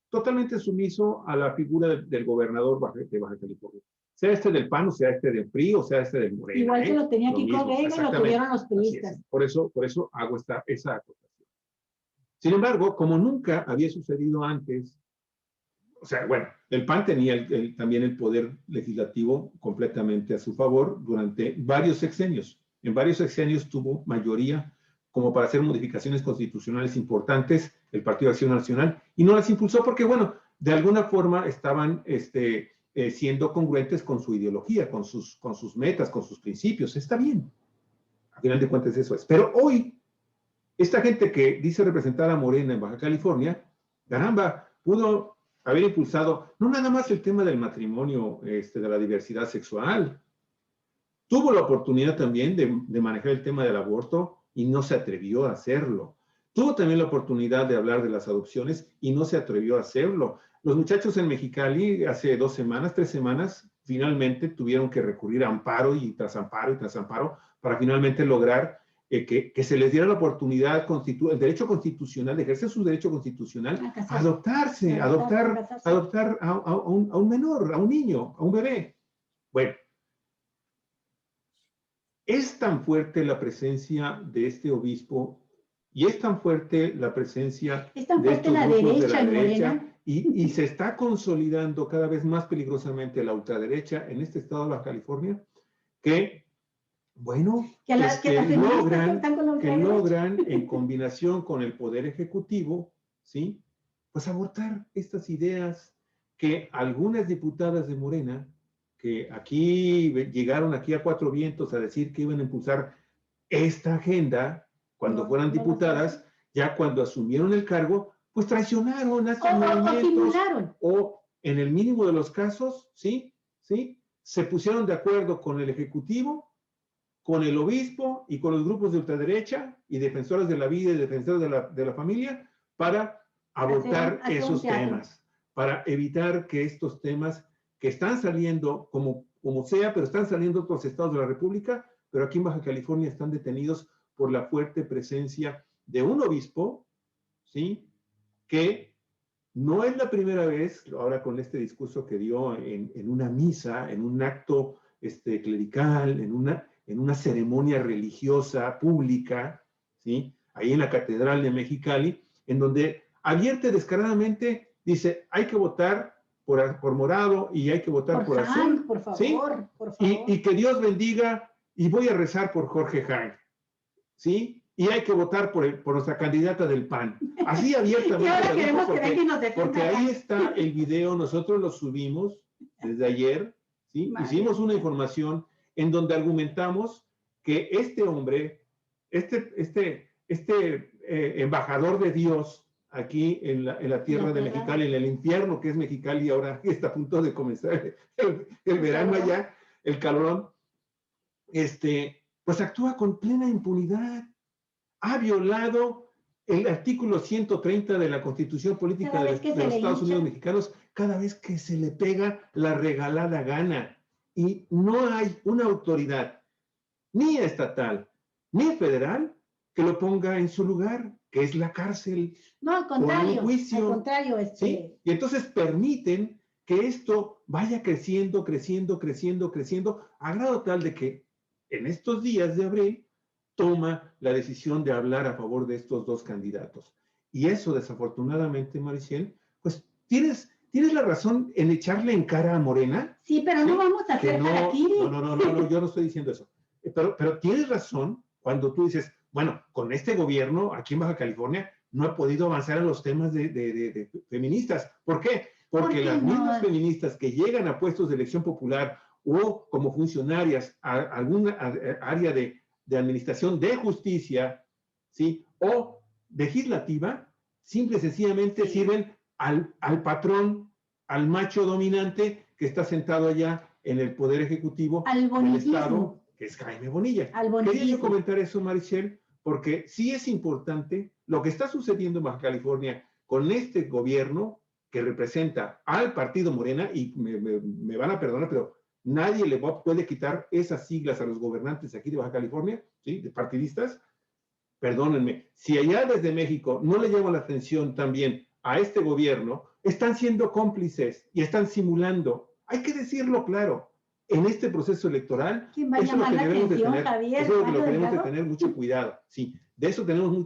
totalmente sumiso a la figura del gobernador de Baja California. Sea este del PAN, o sea este del PRI, o sea este del Morena. Igual que lo tenía Kiko Vega y lo tuvieron los priistas. Por eso hago esa acotación. Sin embargo, como nunca había sucedido antes, o sea, bueno, el PAN tenía también el poder legislativo completamente a su favor durante varios sexenios. En varios sexenios tuvo mayoría como para hacer modificaciones constitucionales importantes el Partido de Acción Nacional y no las impulsó porque, bueno, de alguna forma estaban siendo congruentes con su ideología, con sus metas, con sus principios. Está bien. A final de cuentas eso es. Pero hoy, esta gente que dice representar a Morena en Baja California, caramba, pudo haber impulsado no nada más el tema del matrimonio, de la diversidad sexual. Tuvo la oportunidad también de manejar el tema del aborto y no se atrevió a hacerlo. Tuvo también la oportunidad de hablar de las adopciones y no se atrevió a hacerlo. Los muchachos en Mexicali hace 2 semanas, 3 semanas, finalmente tuvieron que recurrir a amparo y tras amparo para finalmente lograr que se les diera la oportunidad, el derecho constitucional, de ejercer su derecho constitucional, a adoptar a un menor, a un niño, a un bebé. Bueno, es tan fuerte la presencia de este obispo y es tan fuerte la presencia de estos grupos de la derecha y se está consolidando cada vez más peligrosamente la ultraderecha en este estado de Baja California que bueno, que logran en combinación con el Poder Ejecutivo, ¿sí? Pues abortar estas ideas que algunas diputadas de Morena, que llegaron aquí a Cuatro Vientos a decir que iban a impulsar esta agenda cuando fueran diputadas, ya cuando asumieron el cargo, pues traicionaron a estos movimientos o en el mínimo de los casos, ¿sí? Se pusieron de acuerdo con el Ejecutivo, con el obispo y con los grupos de ultraderecha y defensores de la vida y defensores de la familia para abortar esos temas, para evitar que estos temas que están saliendo como sea, pero están saliendo otros estados de la República, pero aquí en Baja California están detenidos por la fuerte presencia de un obispo, ¿sí? Que no es la primera vez, ahora con este discurso que dio en una misa, en un acto clerical, en una ceremonia religiosa pública, ¿sí? Ahí en la Catedral de Mexicali, en donde abierta y descaradamente dice, hay que votar por morado y hay que votar por azul. Hank, por favor, ¿sí? por favor. Y que Dios bendiga y voy a rezar por Jorge Hank, ¿sí? Y hay que votar por nuestra candidata del PAN. Así abiertamente. Y ahora queremos que nos defienda. Porque ahí está el video, nosotros lo subimos desde ayer, ¿sí? Hicimos una información en donde argumentamos que este hombre, embajador de Dios aquí en la tierra de Mexicali, en el infierno que es Mexicali, ahora está a punto de comenzar el verano allá, el calorón, pues actúa con plena impunidad. Ha violado el artículo 130 de la Constitución Política de los Estados Unidos Mexicanos cada vez que se le pega la regalada gana. Y no hay una autoridad, ni estatal, ni federal, que lo ponga en su lugar, que es la cárcel. No, al contrario, un juicio, al contrario. ¿sí? Y entonces permiten que esto vaya creciendo, creciendo, creciendo, creciendo, a grado tal de que en estos días de abril toma la decisión de hablar a favor de estos dos candidatos. Y eso, desafortunadamente, Maricel, pues tienes la razón en echarle en cara a Morena. Sí, pero ¿sí? No vamos a hacer harakiri. No, yo no estoy diciendo eso. Pero tienes razón cuando tú dices, bueno, con este gobierno aquí en Baja California no ha podido avanzar en los temas de feministas. ¿Por qué? Porque las mismas feministas que llegan a puestos de elección popular o como funcionarias a alguna área de administración de justicia, ¿sí? O legislativa, simple y sencillamente sirven al patrón, al macho dominante que está sentado allá en el Poder Ejecutivo del Estado, que es Jaime Bonilla. Quería yo comentar eso, Marichel, porque sí es importante lo que está sucediendo en Baja California con este gobierno que representa al partido Morena, y me van a perdonar, pero nadie le puede quitar esas siglas a los gobernantes aquí de Baja California, ¿sí? De partidistas. Perdónenme, si allá desde México no le llaman la atención también a este gobierno, están siendo cómplices y están simulando. Hay que decirlo claro. En este proceso electoral, eso es lo que debemos de tener, Javier, eso es lo que tenemos de tener mucho cuidado. Sí, de eso tenemos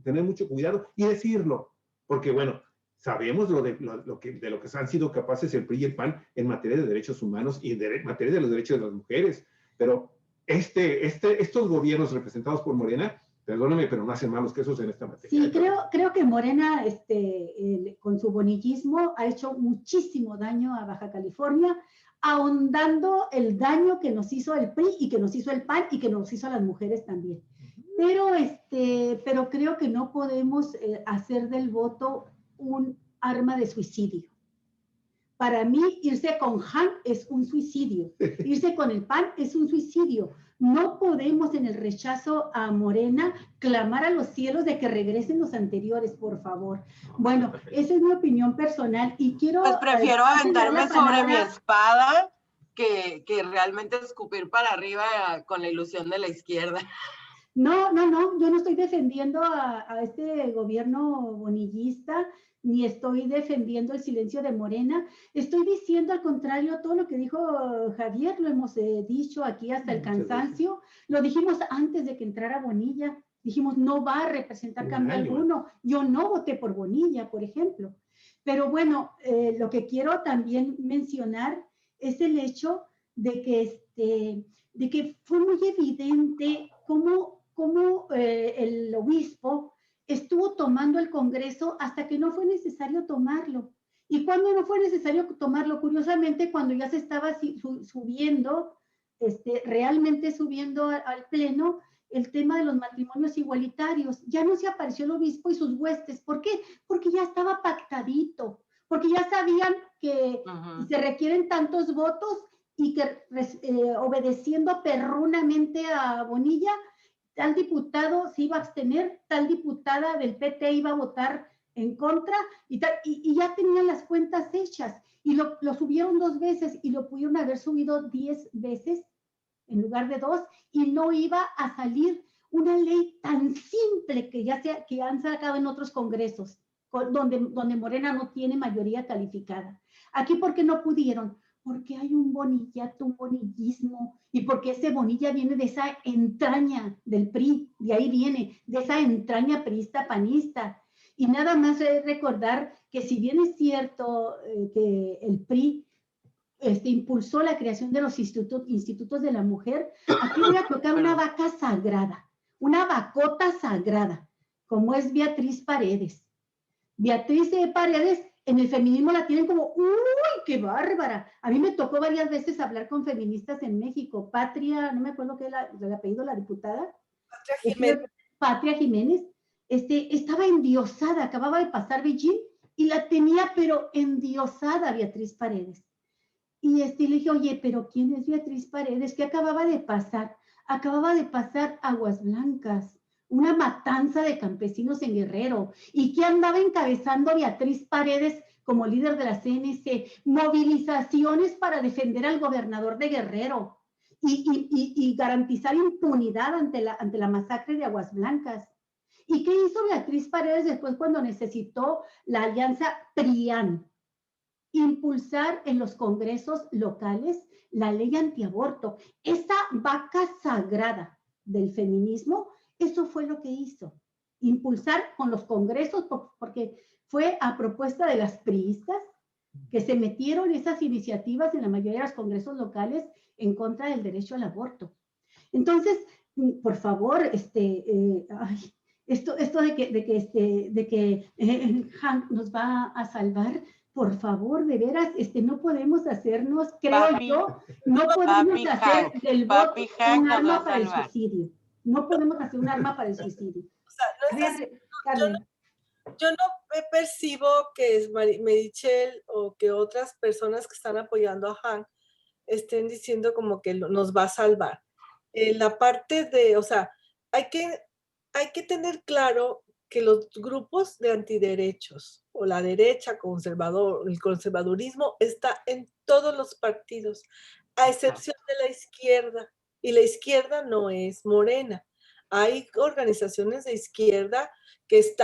tener mucho cuidado y decirlo. Porque, bueno, sabemos de lo que han sido capaces el PRI y el PAN en materia de derechos humanos y en materia de los derechos de las mujeres. Pero estos gobiernos representados por Morena, perdóname, pero no hacen malos quesos en esta materia. Sí, creo que Morena, con su bonillismo, ha hecho muchísimo daño a Baja California, ahondando el daño que nos hizo el PRI y que nos hizo el PAN y que nos hizo a las mujeres también. Pero creo que no podemos hacer del voto un arma de suicidio. Para mí, irse con Han es un suicidio. Irse con el PAN es un suicidio. No podemos en el rechazo a Morena clamar a los cielos de que regresen los anteriores, por favor. Bueno, esa es mi opinión personal y quiero... Pues prefiero aventarme sobre mi espada que realmente escupir para arriba con la ilusión de la izquierda. No, yo no estoy defendiendo a este gobierno bonillista, ni estoy defendiendo el silencio de Morena. Estoy diciendo al contrario todo lo que dijo Javier, lo hemos dicho aquí hasta el cansancio. Lo dijimos antes de que entrara Bonilla. Dijimos, no va a representar cambio alguno. Yo no voté por Bonilla, por ejemplo. Pero bueno, lo que quiero también mencionar es el hecho de que fue muy evidente cómo el obispo estuvo tomando el Congreso hasta que no fue necesario tomarlo. ¿Y cuando no fue necesario tomarlo? Curiosamente, cuando ya se estaba subiendo, realmente subiendo al Pleno, el tema de los matrimonios igualitarios. Ya no se apareció el obispo y sus huestes. ¿Por qué? Porque ya estaba pactadito, porque ya sabían que se requieren tantos votos y que obedeciendo perrunamente a Bonilla, tal diputado se iba a abstener, tal diputada del PT iba a votar en contra, y ya tenían las cuentas hechas, y lo subieron 2 veces, y lo pudieron haber subido 10 veces, en lugar de 2, y no iba a salir una ley tan simple que han sacado en otros congresos, donde Morena no tiene mayoría calificada. Aquí, ¿por qué no pudieron? Porque hay un bonillato, un bonillismo, y porque ese Bonilla viene de esa entraña del PRI, de ahí viene, de esa entraña priista panista. Y nada más recordar que si bien es cierto que el PRI impulsó la creación de los institutos de la mujer, aquí voy a tocar una vaca sagrada, una vacota sagrada, como es Beatriz Paredes. Beatriz Paredes, en el feminismo la tienen como, ¡uy, qué bárbara! A mí me tocó varias veces hablar con feministas en México. Patria, no me acuerdo qué era el apellido, la diputada. Patria Jiménez. Patria Jiménez. Estaba endiosada, acababa de pasar Beijing y la tenía, pero endiosada Beatriz Paredes. Y le dije, oye, pero ¿quién es Beatriz Paredes? ¿Qué acababa de pasar? Acababa de pasar Aguas Blancas, una matanza de campesinos en Guerrero. ¿Y qué andaba encabezando Beatriz Paredes como líder de la CNC? Movilizaciones para defender al gobernador de Guerrero y garantizar impunidad ante la masacre de Aguas Blancas. ¿Y qué hizo Beatriz Paredes después cuando necesitó la alianza PRIAN? Impulsar en los congresos locales la ley antiaborto. Esa vaca sagrada del feminismo, eso fue lo que hizo. Impulsar con los congresos, porque fue a propuesta de las priistas que se metieron esas iniciativas en la mayoría de los congresos locales en contra del derecho al aborto. Entonces, por favor, esto de que Hank nos va a salvar, por favor, de veras, no podemos hacernos, creo yo, no podemos hacer del voto un arma para el suicidio. No podemos hacer un arma para el suicidio. O sea, no es así. Yo no percibo que Meritxell o que otras personas que están apoyando a Hank estén diciendo como que nos va a salvar. La parte de, o sea, hay que tener claro que los grupos de antiderechos o la derecha el conservadurismo está en todos los partidos, a excepción de la izquierda. Y la izquierda no es Morena. Hay organizaciones de izquierda que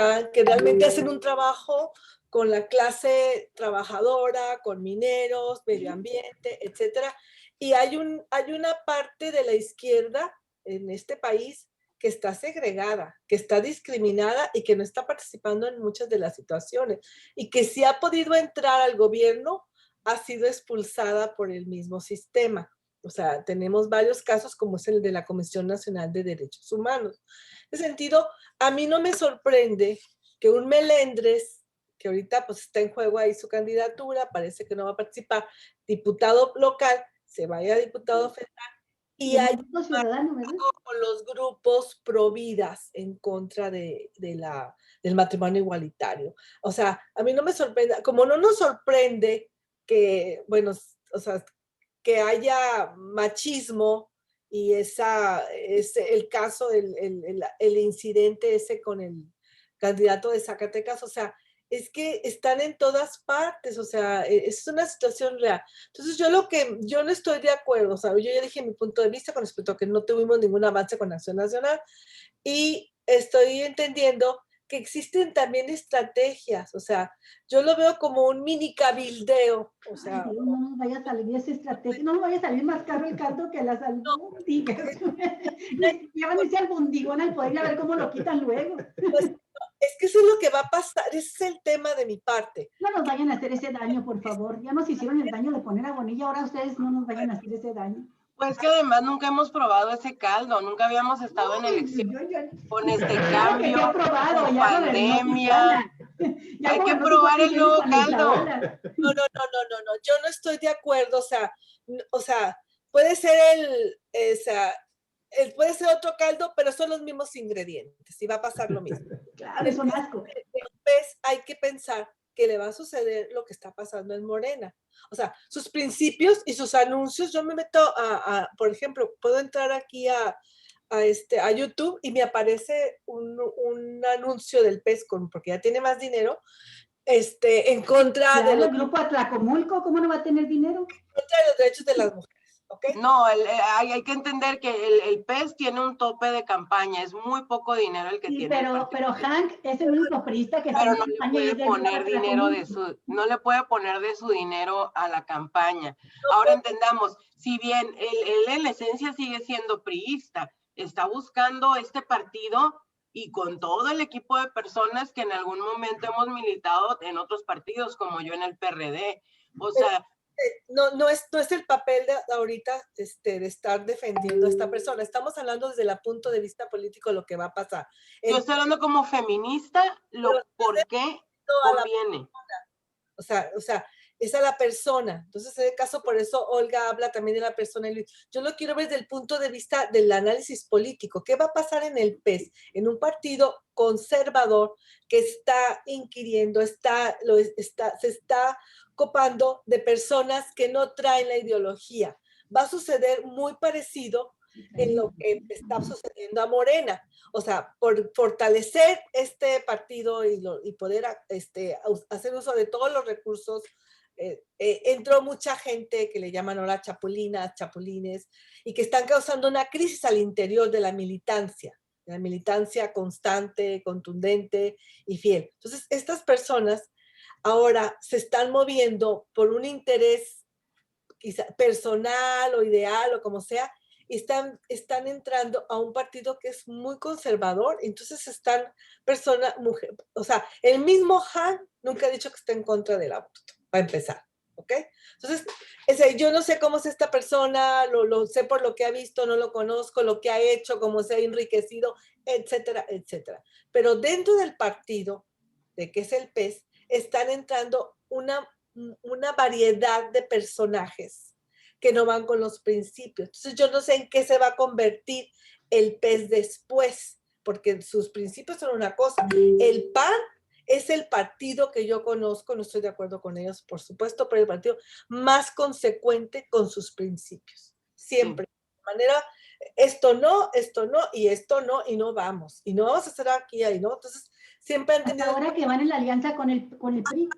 realmente hacen un trabajo con la clase trabajadora, con mineros, medio ambiente, etcétera. Y hay una parte de la izquierda en este país que está segregada, que está discriminada y que no está participando en muchas de las situaciones. Y que si ha podido entrar al gobierno, ha sido expulsada por el mismo sistema. O sea, tenemos varios casos como es el de la Comisión Nacional de Derechos Humanos. En ese sentido, a mí no me sorprende que un Melendres, que ahorita pues está en juego ahí su candidatura, parece que no va a participar, diputado local, se vaya a diputado federal, y hay con los grupos pro vidas en contra del matrimonio igualitario. O sea, a mí no me sorprende, como no nos sorprende que, bueno, o sea, que haya machismo y es el caso, el incidente ese con el candidato de Zacatecas, o sea, es que están en todas partes, o sea, es una situación real. Entonces, yo no estoy de acuerdo, o sea, yo ya dije mi punto de vista con respecto a que no tuvimos ningún avance con Acción Nacional y estoy entendiendo que existen también estrategias, o sea, yo lo veo como un mini cabildeo, o sea. Ay, Dios, no nos vaya a salir esa estrategia, no nos vaya a salir más caro el caldo que las albóndigas. Llevan ese albondigón al poder y a ver cómo lo quitan luego. Pues, es que eso es lo que va a pasar, ese es el tema de mi parte. No nos vayan a hacer ese daño, por favor. Ya nos hicieron el daño de poner a Bonilla, ahora ustedes no nos vayan a hacer ese daño. Pues que además nunca hemos probado ese caldo, nunca habíamos estado en elección con este cambio, con pandemia. Hay que probar el nuevo caldo. No, yo no estoy de acuerdo, o sea, puede ser puede ser otro caldo, pero son los mismos ingredientes y va a pasar lo mismo. Claro, es un asco. Pues hay que pensar que le va a suceder lo que está pasando en Morena. O sea, sus principios y sus anuncios, yo me meto por ejemplo, puedo entrar aquí a YouTube y me aparece un anuncio del PES porque ya tiene más dinero, en contra del grupo Atlacomulco, ¿cómo no va a tener dinero? En contra de los derechos de las mujeres. ¿Okay? No, hay que entender que el PES tiene un tope de campaña, es muy poco dinero el que tiene. Pero Hank es el único priista que pero no le puede poner dinero no le puede poner de su dinero a la campaña. Ahora entendamos, si bien él en la esencia sigue siendo priista, está buscando este partido y con todo el equipo de personas que en algún momento hemos militado en otros partidos, como yo en el PRD. O sea, no es el papel de ahorita de estar defendiendo a esta persona. Estamos hablando desde el punto de vista político lo que va a pasar. Yo estoy hablando como feminista, por qué conviene. O sea, esa es la persona. Entonces, en el caso, por eso Olga habla también de la persona. Yo lo quiero ver desde el punto de vista del análisis político. ¿Qué va a pasar en el PES? En un partido conservador que está inquiriendo, se está copando de personas que no traen la ideología. Va a suceder muy parecido en lo que está sucediendo a Morena. O sea, por fortalecer este partido y poder hacer uso de todos los recursos, entró mucha gente que le llaman ahora chapulinas, chapulines, y que están causando una crisis al interior de la militancia constante, contundente y fiel. Entonces, estas personas ahora se están moviendo por un interés quizá personal o ideal o como sea, y están entrando a un partido que es muy conservador. Entonces están mujer, o sea, el mismo Han nunca ha dicho que está en contra del aborto, para empezar, ¿ok? Entonces, yo no sé cómo es esta persona, lo sé por lo que ha visto, no lo conozco, lo que ha hecho, cómo se ha enriquecido, etcétera, etcétera. Pero dentro del partido, de que es el PES, están entrando una variedad de personajes que no van con los principios. Entonces yo no sé en qué se va a convertir el PES después, porque sus principios son una cosa. El PAN es el partido que yo conozco, no estoy de acuerdo con ellos, por supuesto, pero el partido más consecuente con sus principios. Siempre. De manera, esto no, y esto no, y no vamos. Y no vamos a hacer aquí, ahí, ¿no? Entonces, siempre han tenido... Ahora que van en la alianza con el PRI.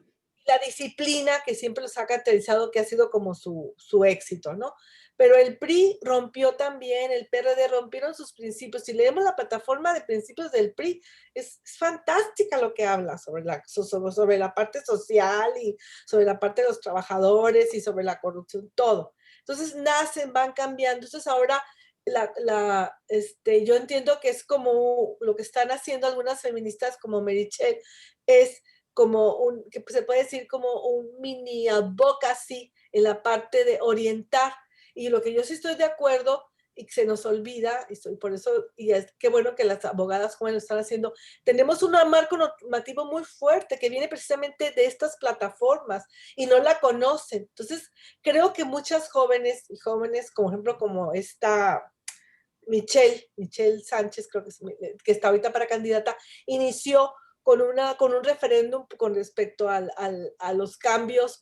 La disciplina que siempre los ha caracterizado, que ha sido como su éxito, ¿no? Pero el PRI rompió también, el PRD rompieron sus principios. Si leemos la plataforma de principios del PRI, es fantástica lo que habla sobre la parte social y sobre la parte de los trabajadores y sobre la corrupción, todo. Entonces nacen, van cambiando. Entonces ahora yo entiendo que es como lo que están haciendo algunas feministas como Meritxell, es como que se puede decir como un mini advocacy en la parte de orientar. Y lo que yo sí estoy de acuerdo y que se nos olvida, y por eso, y es qué bueno que las abogadas jóvenes lo están haciendo, tenemos un marco normativo muy fuerte que viene precisamente de estas plataformas y no la conocen. Entonces, creo que muchas jóvenes y jóvenes, como ejemplo, como esta Michelle Sánchez, creo que está ahorita para candidata, inició con un referéndum con respecto a los cambios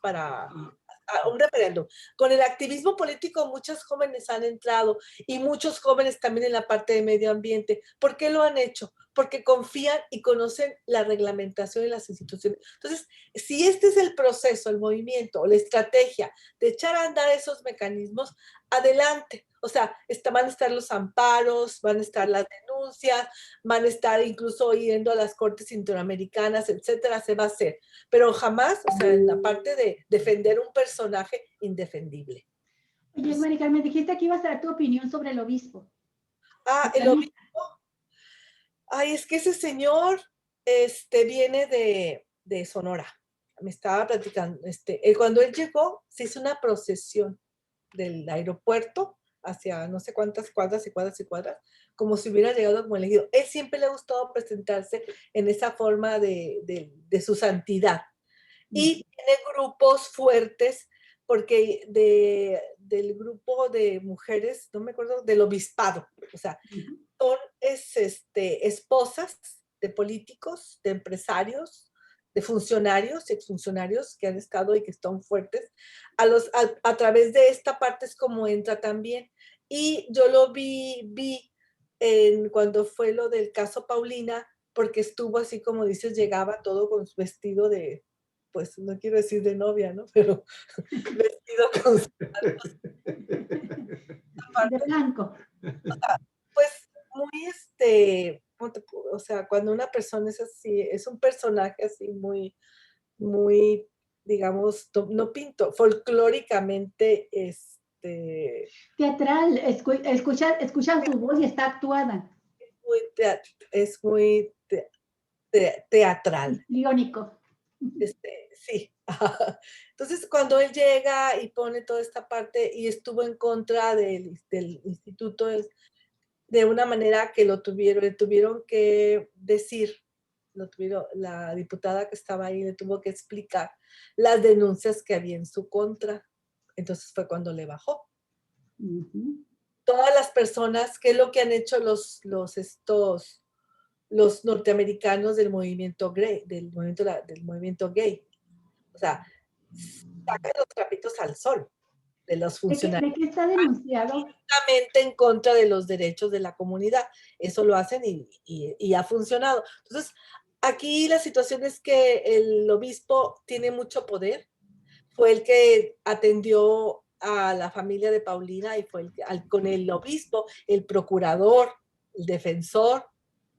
a un referéndum. Con el activismo político muchos jóvenes han entrado y muchos jóvenes también en la parte de medio ambiente. ¿Por qué lo han hecho? Porque confían y conocen la reglamentación y las instituciones. Entonces, si este es el proceso, el movimiento o la estrategia de echar a andar esos mecanismos, adelante. O sea, van a estar los amparos, van a estar las denuncias, van a estar incluso yendo a las cortes interamericanas, etcétera, se va a hacer. Pero jamás, o sea, en la parte de defender un personaje indefendible. Oye, Maricar, me dijiste que ibas a dar tu opinión sobre el obispo. El obispo. Ay, es que ese señor viene de Sonora. Me estaba platicando. Cuando él llegó, se hizo una procesión del aeropuerto hacia no sé cuántas cuadras y cuadras y cuadras, como si hubiera llegado como elegido. Él siempre le ha gustado presentarse en esa forma de su santidad. Y tiene grupos fuertes, porque del grupo de mujeres, no me acuerdo, del obispado, o sea, son esposas de políticos, de empresarios, de funcionarios, exfuncionarios que han estado y que están fuertes. A través de esta parte es como entra también. Y yo lo vi cuando fue lo del caso Paulina, porque estuvo así como dices, llegaba todo con su vestido de, pues no quiero decir de novia, ¿no? Pero vestido con su... De blanco. Pues muy o sea, cuando una persona es así, es un personaje así muy, muy, digamos, no pinto, folclóricamente, teatral, escuchan su voz y está actuada. es muy teatral. Iónico. Sí. Entonces, cuando él llega y pone toda esta parte y estuvo en contra del instituto, de una manera que le tuvieron que decir, la diputada que estaba ahí le tuvo que explicar las denuncias que había en su contra. Entonces fue cuando le bajó. Todas las personas, ¿qué es lo que han hecho los norteamericanos del movimiento gay, del movimiento gay? O sea, sacan los trapitos al sol de los funcionarios. ¿De qué está denunciado? Justamente en contra de los derechos de la comunidad. Eso lo hacen y ha funcionado. Entonces, aquí la situación es que el obispo tiene mucho poder. Fue el que atendió a la familia de Paulina y fue con el obispo, el procurador, el defensor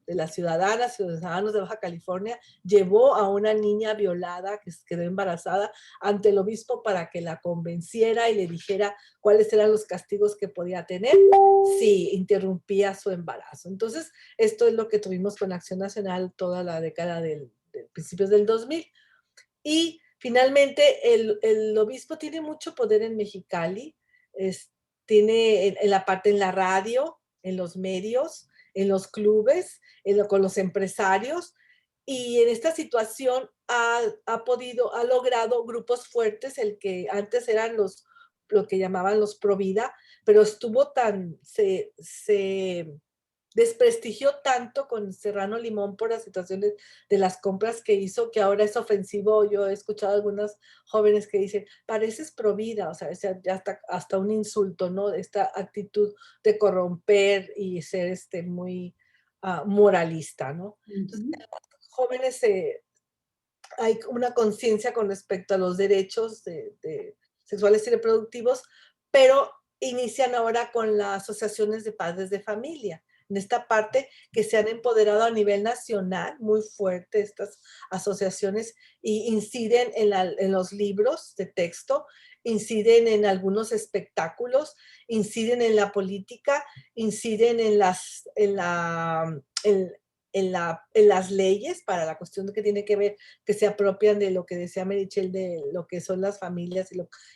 de las ciudadanos de Baja California, llevó a una niña violada que quedó embarazada ante el obispo para que la convenciera y le dijera cuáles eran los castigos que podía tener si interrumpía su embarazo. Entonces, esto es lo que tuvimos con Acción Nacional toda la década de principios del 2000. Y finalmente, el obispo tiene mucho poder en Mexicali, tiene en la parte en la radio, en los medios, en los clubes, con los empresarios, y en esta situación ha logrado grupos fuertes, el que antes eran lo que llamaban los pro vida, pero se desprestigió tanto con Serrano Limón por las situaciones de las compras que hizo, que ahora es ofensivo. Yo he escuchado a algunas jóvenes que dicen, pareces provida, o sea, ya hasta un insulto, ¿no? Esta actitud de corromper y ser muy moralista, ¿no? Entonces, los jóvenes hay una conciencia con respecto a los derechos sexuales y reproductivos, pero inician ahora con las asociaciones de padres de familia. En esta parte que se han empoderado a nivel nacional, muy fuerte estas asociaciones, y inciden en los libros de texto, inciden en algunos espectáculos, inciden en la política, inciden en las leyes para la cuestión que tiene que ver, que se apropian de lo que decía Merichel, de lo que son las familias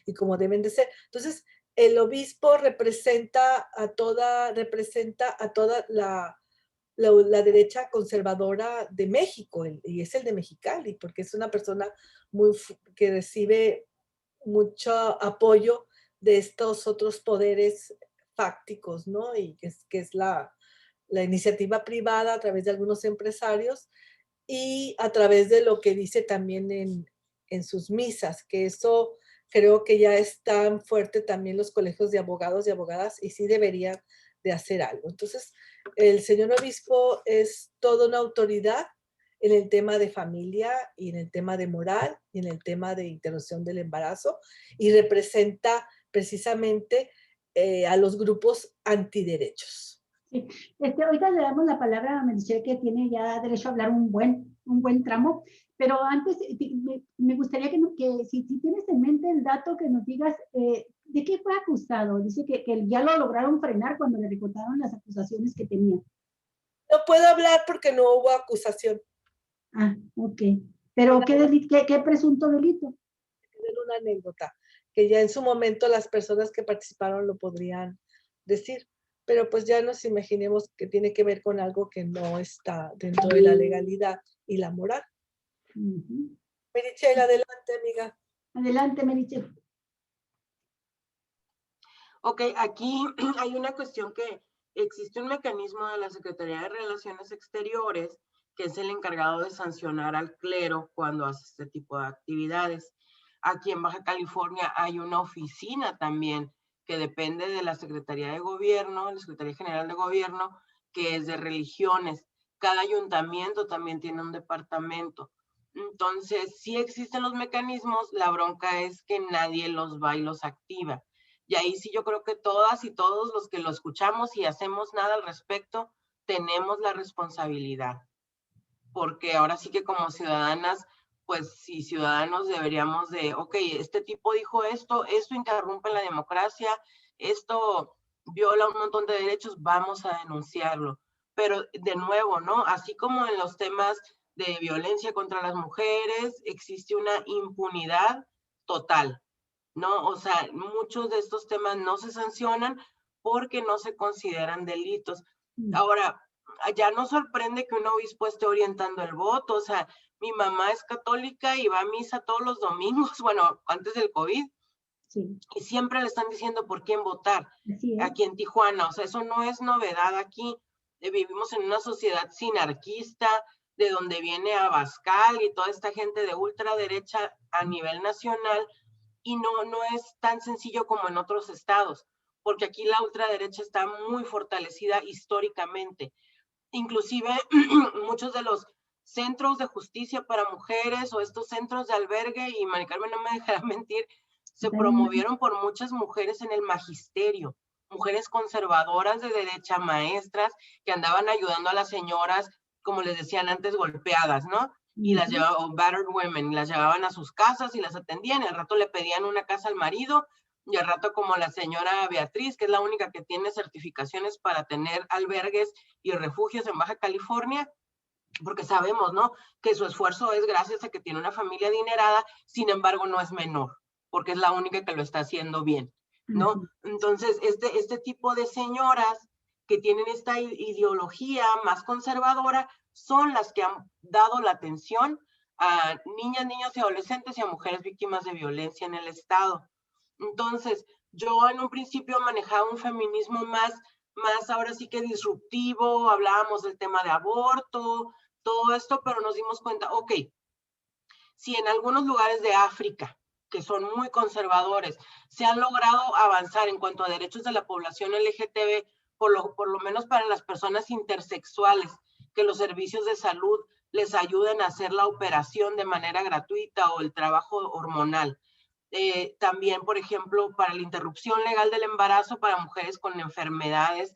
y cómo deben de ser. Entonces, el obispo representa a toda la derecha conservadora de México, y es el de Mexicali, porque es una persona que recibe mucho apoyo de estos otros poderes fácticos, ¿no? Y que es la iniciativa privada a través de algunos empresarios y a través de lo que dice también en sus misas, que eso creo que ya están fuerte también los colegios de abogados y abogadas y sí deberían de hacer algo. Entonces, el señor obispo es toda una autoridad en el tema de familia y en el tema de moral y en el tema de interrupción del embarazo y representa precisamente a los grupos antiderechos. Sí. Ahorita le damos la palabra a Merichel, que tiene ya derecho a hablar un buen tramo, pero antes me gustaría que si tienes en mente el dato, que nos digas de qué fue acusado. Dice que ya lo lograron frenar cuando le recortaron las acusaciones que tenía. No puedo hablar porque no hubo acusación. Ah, ok. ¿Pero qué presunto delito? Era una anécdota que ya en su momento las personas que participaron lo podrían decir, pero pues ya nos imaginemos que tiene que ver con algo que no está dentro de la legalidad y la moral. Merichel, adelante, amiga. Adelante, Merichel. Ok, aquí hay una cuestión que existe un mecanismo de la Secretaría de Relaciones Exteriores que es el encargado de sancionar al clero cuando hace este tipo de actividades. Aquí en Baja California hay una oficina también que depende de la Secretaría de Gobierno, la Secretaría General de Gobierno, que es de religiones. Cada ayuntamiento también tiene un departamento. Entonces, sí existen los mecanismos, la bronca es que nadie los va y los activa. Y ahí sí yo creo que todas y todos los que lo escuchamos y hacemos nada al respecto, tenemos la responsabilidad. Porque ahora sí que como ciudadanas, pues sí, ciudadanos deberíamos de, ok, este tipo dijo esto interrumpe la democracia, esto viola un montón de derechos, vamos a denunciarlo. pero de nuevo, ¿no? Así como en los temas de violencia contra las mujeres, existe una impunidad total, ¿no? O sea, muchos de estos temas no se sancionan porque no se consideran delitos. Ahora, ya no sorprende que un obispo esté orientando el voto. O sea, mi mamá es católica y va a misa todos los domingos, bueno, antes del COVID, Sí, y siempre le están diciendo por quién votar así es. aquí en Tijuana. O sea, eso no es novedad aquí. Vivimos en una sociedad sinarquista, de donde viene Abascal y toda esta gente de ultraderecha a nivel nacional, y no es tan sencillo como en otros estados, porque aquí la ultraderecha está muy fortalecida históricamente. Inclusive muchos de los centros de justicia para mujeres o estos centros de albergue, y Mari Carmen no me dejará mentir, se promovieron por muchas mujeres en el magisterio, mujeres conservadoras de derecha, maestras, que andaban ayudando a las señoras, como les decían antes, golpeadas, ¿no? Y las llevaban, battered women, y las llevaban a sus casas y las atendían, y al rato le pedían una casa al marido, y al rato, como la señora Beatriz, que es la única que tiene certificaciones para tener albergues y refugios en Baja California, porque sabemos, ¿no?, que su esfuerzo es gracias a que tiene una familia adinerada. Sin embargo, no es menor, porque es la única que lo está haciendo bien, ¿no? Entonces, este tipo de señoras que tienen esta ideología más conservadora son las que han dado la atención a niñas, niños y adolescentes y a mujeres víctimas de violencia en el estado. Entonces, yo en un principio manejaba un feminismo más ahora sí que disruptivo, hablábamos del tema de aborto, todo esto, pero nos dimos cuenta, ok, si en algunos lugares de África, que son muy conservadores, se han logrado avanzar en cuanto a derechos de la población LGTB, por lo menos para las personas intersexuales, que los servicios de salud les ayuden a hacer la operación de manera gratuita o el trabajo hormonal. También, por ejemplo, para la interrupción legal del embarazo para mujeres con enfermedades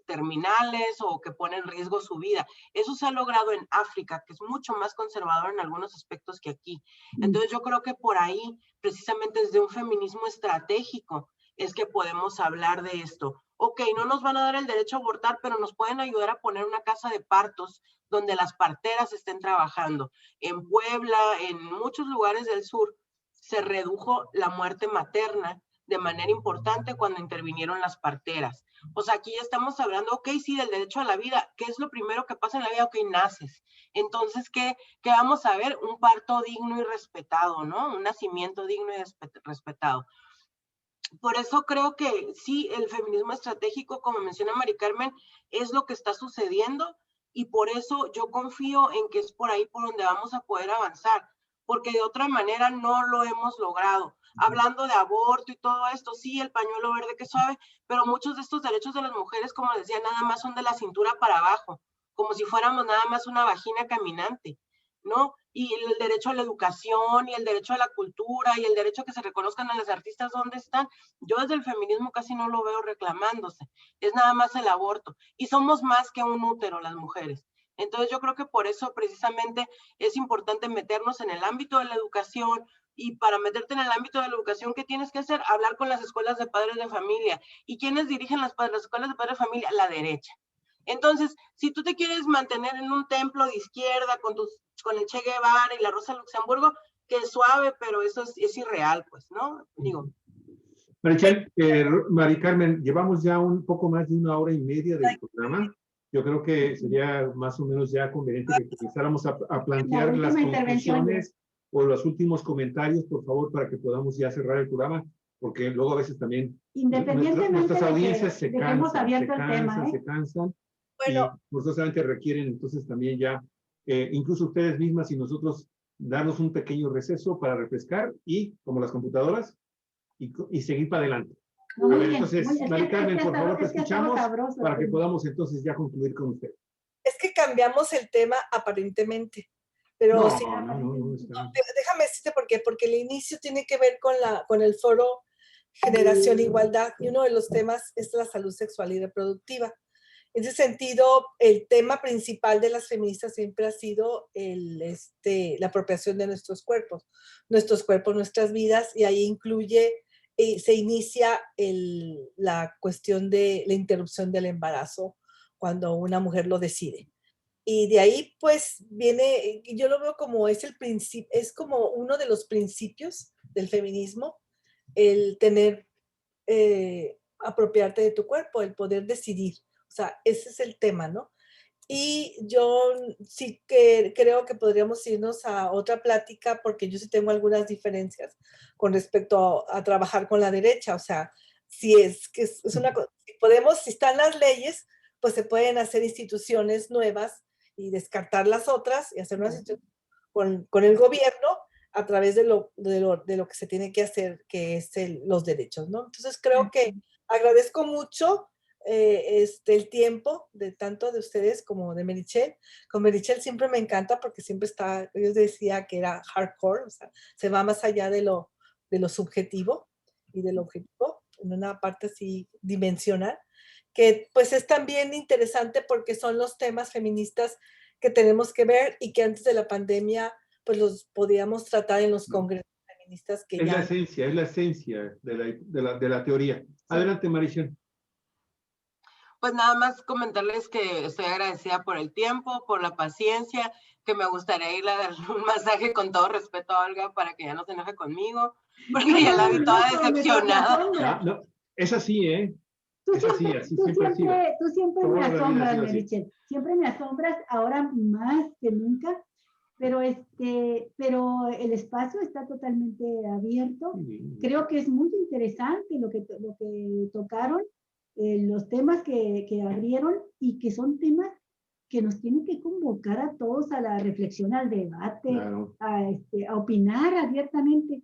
terminales o que ponen en riesgo su vida. Eso se ha logrado en África, que es mucho más conservador en algunos aspectos que aquí. Entonces yo creo que por ahí, precisamente desde un feminismo estratégico, es que podemos hablar de esto. Ok, no nos van a dar el derecho a abortar, pero nos pueden ayudar a poner una casa de partos donde las parteras estén trabajando. En Puebla, en muchos lugares del sur, se redujo la muerte materna de manera importante cuando intervinieron las parteras. O sea, aquí ya estamos hablando, ok, sí, del derecho a la vida. ¿Qué es lo primero que pasa en la vida? Ok, naces. Entonces, ¿qué vamos a ver? Un parto digno y respetado, ¿no? Un nacimiento digno y respetado. Por eso creo que sí, el feminismo estratégico, como menciona Mari Carmen, es lo que está sucediendo, y por eso yo confío en que es por ahí por donde vamos a poder avanzar, porque de otra manera no lo hemos logrado. Hablando de aborto y todo esto, sí, el pañuelo verde que suave, pero muchos de estos derechos de las mujeres, como decía, nada más son de la cintura para abajo, como si fuéramos nada más una vagina caminante, ¿no? Y el derecho a la educación y el derecho a la cultura y el derecho a que se reconozcan a las artistas, ¿dónde están? Yo desde el feminismo casi no lo veo reclamándose. Es nada más el aborto. Y somos más que un útero las mujeres. Entonces yo creo que por eso precisamente es importante meternos en el ámbito de la educación. Y para meterte en el ámbito de la educación, ¿qué tienes que hacer? Hablar con las escuelas de padres de familia. ¿Y quiénes dirigen las escuelas de padres de familia? La derecha. Entonces, si tú te quieres mantener en un templo de izquierda con el Che Guevara y la Rosa Luxemburgo, que es suave, pero eso es irreal, pues, ¿no? Digo. Mari Carmen, llevamos ya un poco más de 1 hora y media del programa. Yo creo que sería más o menos ya conveniente que comenzáramos a plantear las conclusiones o los últimos comentarios, por favor, para que podamos ya cerrar el programa, porque luego a veces también nuestras audiencias se cansan, bueno, y forzosamente requieren entonces también ya, incluso ustedes mismas y nosotros, darnos un pequeño receso para refrescar y, como las computadoras, y seguir para adelante. A ver, entonces, Mari Carmen, por favor, te escuchamos para que podamos entonces ya concluir con usted. Es que cambiamos el tema aparentemente, pero no, sí, no, déjame decirte por qué, porque el inicio tiene que ver con el foro Generación Igualdad, y uno de los temas es la salud sexual y reproductiva. En ese sentido, el tema principal de las feministas siempre ha sido la apropiación de nuestros cuerpos, nuestras vidas, y ahí incluye, se inicia la cuestión de la interrupción del embarazo cuando una mujer lo decide. Y de ahí, pues, viene, yo lo veo como es el principio, es como uno de los principios del feminismo, el tener, apropiarte de tu cuerpo, el poder decidir. O sea, ese es el tema, ¿no? Y yo sí que creo que podríamos irnos a otra plática porque yo sí tengo algunas diferencias con respecto a trabajar con la derecha. O sea, si es que es una cosa, si podemos, si están las leyes, pues se pueden hacer instituciones nuevas y descartar las otras y hacer una institución con el gobierno a través de lo que se tiene que hacer, que es los derechos, ¿no? Entonces creo que agradezco mucho el tiempo de tanto de ustedes como de Meritxell. Con Meritxell siempre me encanta porque siempre está, yo decía que era hardcore, o sea, se va más allá de lo subjetivo y del objetivo, en una parte así dimensional, que pues es también interesante porque son los temas feministas que tenemos que ver y que antes de la pandemia pues los podíamos tratar en los congresos feministas que Es ya... la esencia de la teoría. Adelante, Marichel. Pues nada más comentarles que estoy agradecida por el tiempo, por la paciencia, que me gustaría ir a darle un masaje con todo respeto a Olga para que ya no se enoje conmigo, porque ya la vi toda decepcionada. No, es así, ¿eh? Es así, así siempre ha sido. Tú siempre me asombras, Meritxell. Siempre me asombras, ahora más que nunca, pero el espacio está totalmente abierto. Creo que es muy interesante lo que tocaron, los temas que abrieron y que son temas que nos tienen que convocar a todos a la reflexión, al debate, claro, a opinar abiertamente.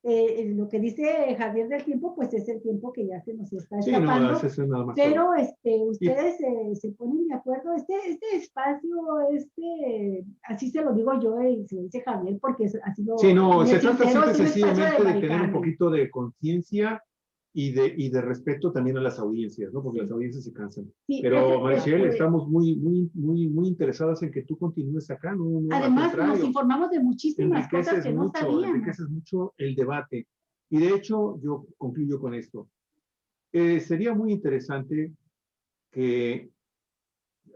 Lo que dice Javier del tiempo, pues es el tiempo que ya se nos está escapando, sí, no, nada más pero ustedes se ponen de acuerdo, este espacio, así se lo digo yo y se lo dice Javier, porque así lo... Sí, no, se trata simple y sencillamente de tener un poquito de conciencia y de respeto también a las audiencias, ¿no? Porque las audiencias se cansan. Sí, pero, Marichel, estamos muy interesadas en que tú continúes acá, ¿no? Además, nos informamos de muchísimas cosas que no sabíamos. Enriqueces mucho el debate. Y de hecho, yo concluyo con esto. Sería muy interesante que,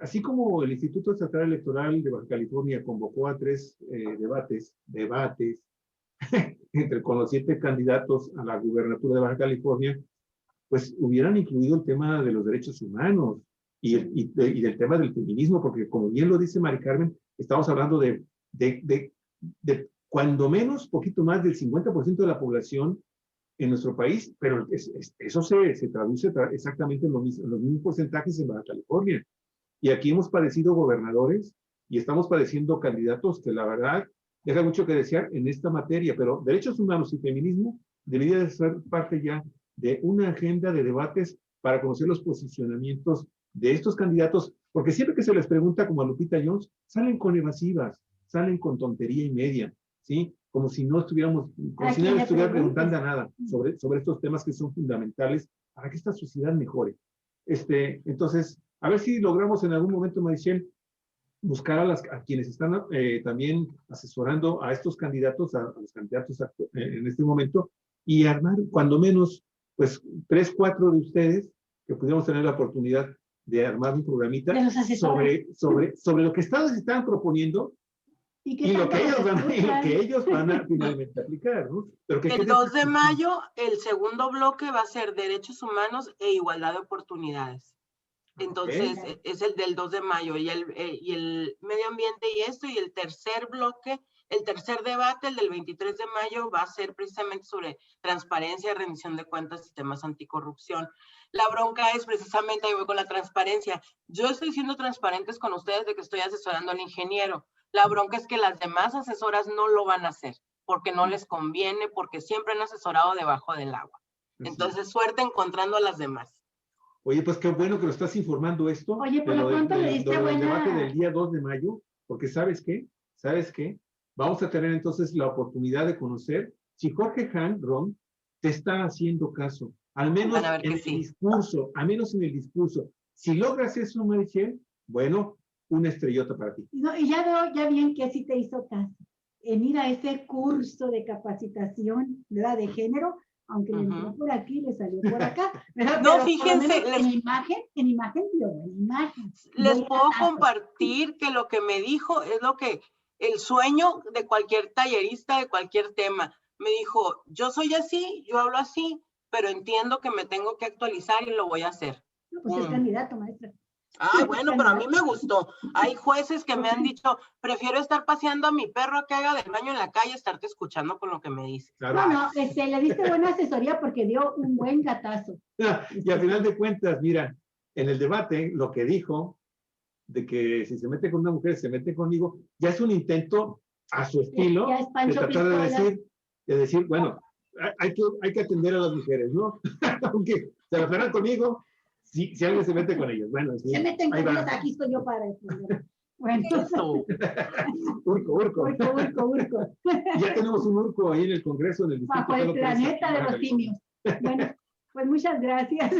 así como el Instituto Estatal Electoral de Baja California convocó a 3 debates, con los 7 candidatos a la gubernatura de Baja California, pues hubieran incluido el tema de los derechos humanos y del tema del feminismo, porque como bien lo dice Mari Carmen, estamos hablando de cuando menos, poquito más del 50% de la población en nuestro país, pero eso se traduce exactamente en los mismos porcentajes en Baja California. Y aquí hemos padecido gobernadores y estamos padeciendo candidatos que la verdad deja mucho que desear en esta materia, pero derechos humanos y feminismo debería de ser parte ya de una agenda de debates para conocer los posicionamientos de estos candidatos, porque siempre que se les pregunta, como a Lupita Jones, salen con evasivas, salen con tontería y media, ¿sí? Como si no estuviéramos, como si nadie estuviera preguntando nada sobre estos temas que son fundamentales para que esta sociedad mejore. Entonces, a ver si logramos en algún momento, Marichel, buscar a quienes están también asesorando a estos candidatos, a los candidatos en este momento, y armar, cuando menos, pues 3, 4 de ustedes, que pudiéramos tener la oportunidad de armar un programita sobre lo que ustedes están proponiendo y lo que ellos van a finalmente aplicar, ¿no? Pero el 2 de mayo, el segundo bloque va a ser derechos humanos e igualdad de oportunidades. Entonces, es el del 2 de mayo y el medio ambiente y esto, y el tercer bloque, el tercer debate, el del 23 de mayo, va a ser precisamente sobre transparencia, rendición de cuentas y temas anticorrupción. La bronca es precisamente, ahí voy con la transparencia. Yo estoy siendo transparentes con ustedes de que estoy asesorando al ingeniero. La bronca es que las demás asesoras no lo van a hacer, porque no les conviene, porque siempre han asesorado debajo del agua. Entonces, suerte encontrando a las demás. Oye, pues qué bueno que lo estás informando esto. Oye, por lo pronto le diste buena... del debate del día 2 de mayo, porque ¿sabes qué? Vamos a tener entonces la oportunidad de conocer si Jorge Ron te está haciendo caso, al menos en el discurso. Si logras eso, Marichel, bueno, una estrellota para ti. No, y ya veo ya bien que sí te hizo caso. Mira, ese curso de capacitación, ¿verdad?, de género, aunque le entró por aquí, le salió por acá. Pero No, por fíjense, lo menos en imagen, dio buena imagen. les Buena puedo tasa. compartir que lo que me dijo es lo que el sueño de cualquier tallerista de cualquier tema. Me dijo, yo soy así, yo hablo así, pero entiendo que me tengo que actualizar y lo voy a hacer. No, pues es candidato, maestra. Ay, bueno, pero a mí me gustó. Hay jueces que me han dicho, prefiero estar paseando a mi perro a que haga del baño en la calle, estarte escuchando con lo que me dices. Claro. No, le diste buena asesoría porque dio un buen gatazo. Y al final de cuentas, mira, en el debate, lo que dijo, de que si se mete con una mujer, se mete conmigo, ya es un intento a su estilo Ya es de Pancho tratar Pistola. de decir, bueno, hay que atender a las mujeres, ¿no? Aunque se la pegan conmigo, si alguien se mete con ellos. Bueno, sí, Se meten con ahí va. ellos, aquí estoy yo para defender. Bueno, Eso. Urco. urco. Ya tenemos un urco ahí en el Congreso. En el Bajo el planeta de los simios. Bueno, pues muchas gracias.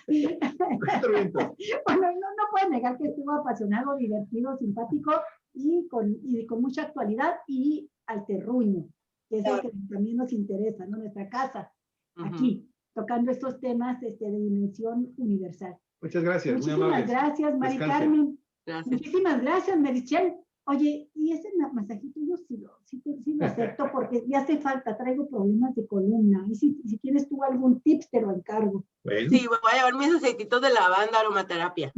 Bueno, no puedes negar que estuvo apasionado, divertido, simpático y con mucha actualidad y al terruño, que es lo que también nos interesa, ¿no? Nuestra casa, aquí, tocando estos temas de dimensión universal. Muchas gracias. Muchísimas gracias, Mari Carmen. Gracias. Muchísimas gracias, Merichel. Oye, y ese masajito yo sí lo acepto porque me hace falta, traigo problemas de columna. Y si tienes tú algún tips, te lo encargo. Bueno. Sí, voy a llevar mis aceititos de lavanda, aromaterapia.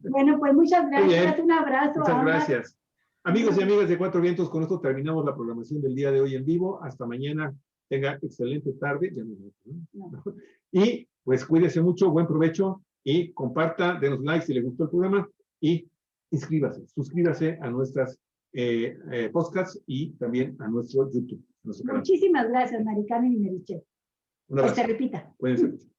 Bueno, pues muchas gracias. Un abrazo. Muchas gracias. Amigos y amigas de Cuatro Vientos, con esto terminamos la programación del día de hoy en vivo. Hasta mañana. Tenga excelente tarde. Ya no. Y pues cuídese mucho, buen provecho y comparta, denos like si le gustó el programa y suscríbase a nuestras podcasts y también a nuestro YouTube. Muchísimas gracias, Mari Carmen y Merichel. Un abrazo. Que se repita. Cuídense mucho.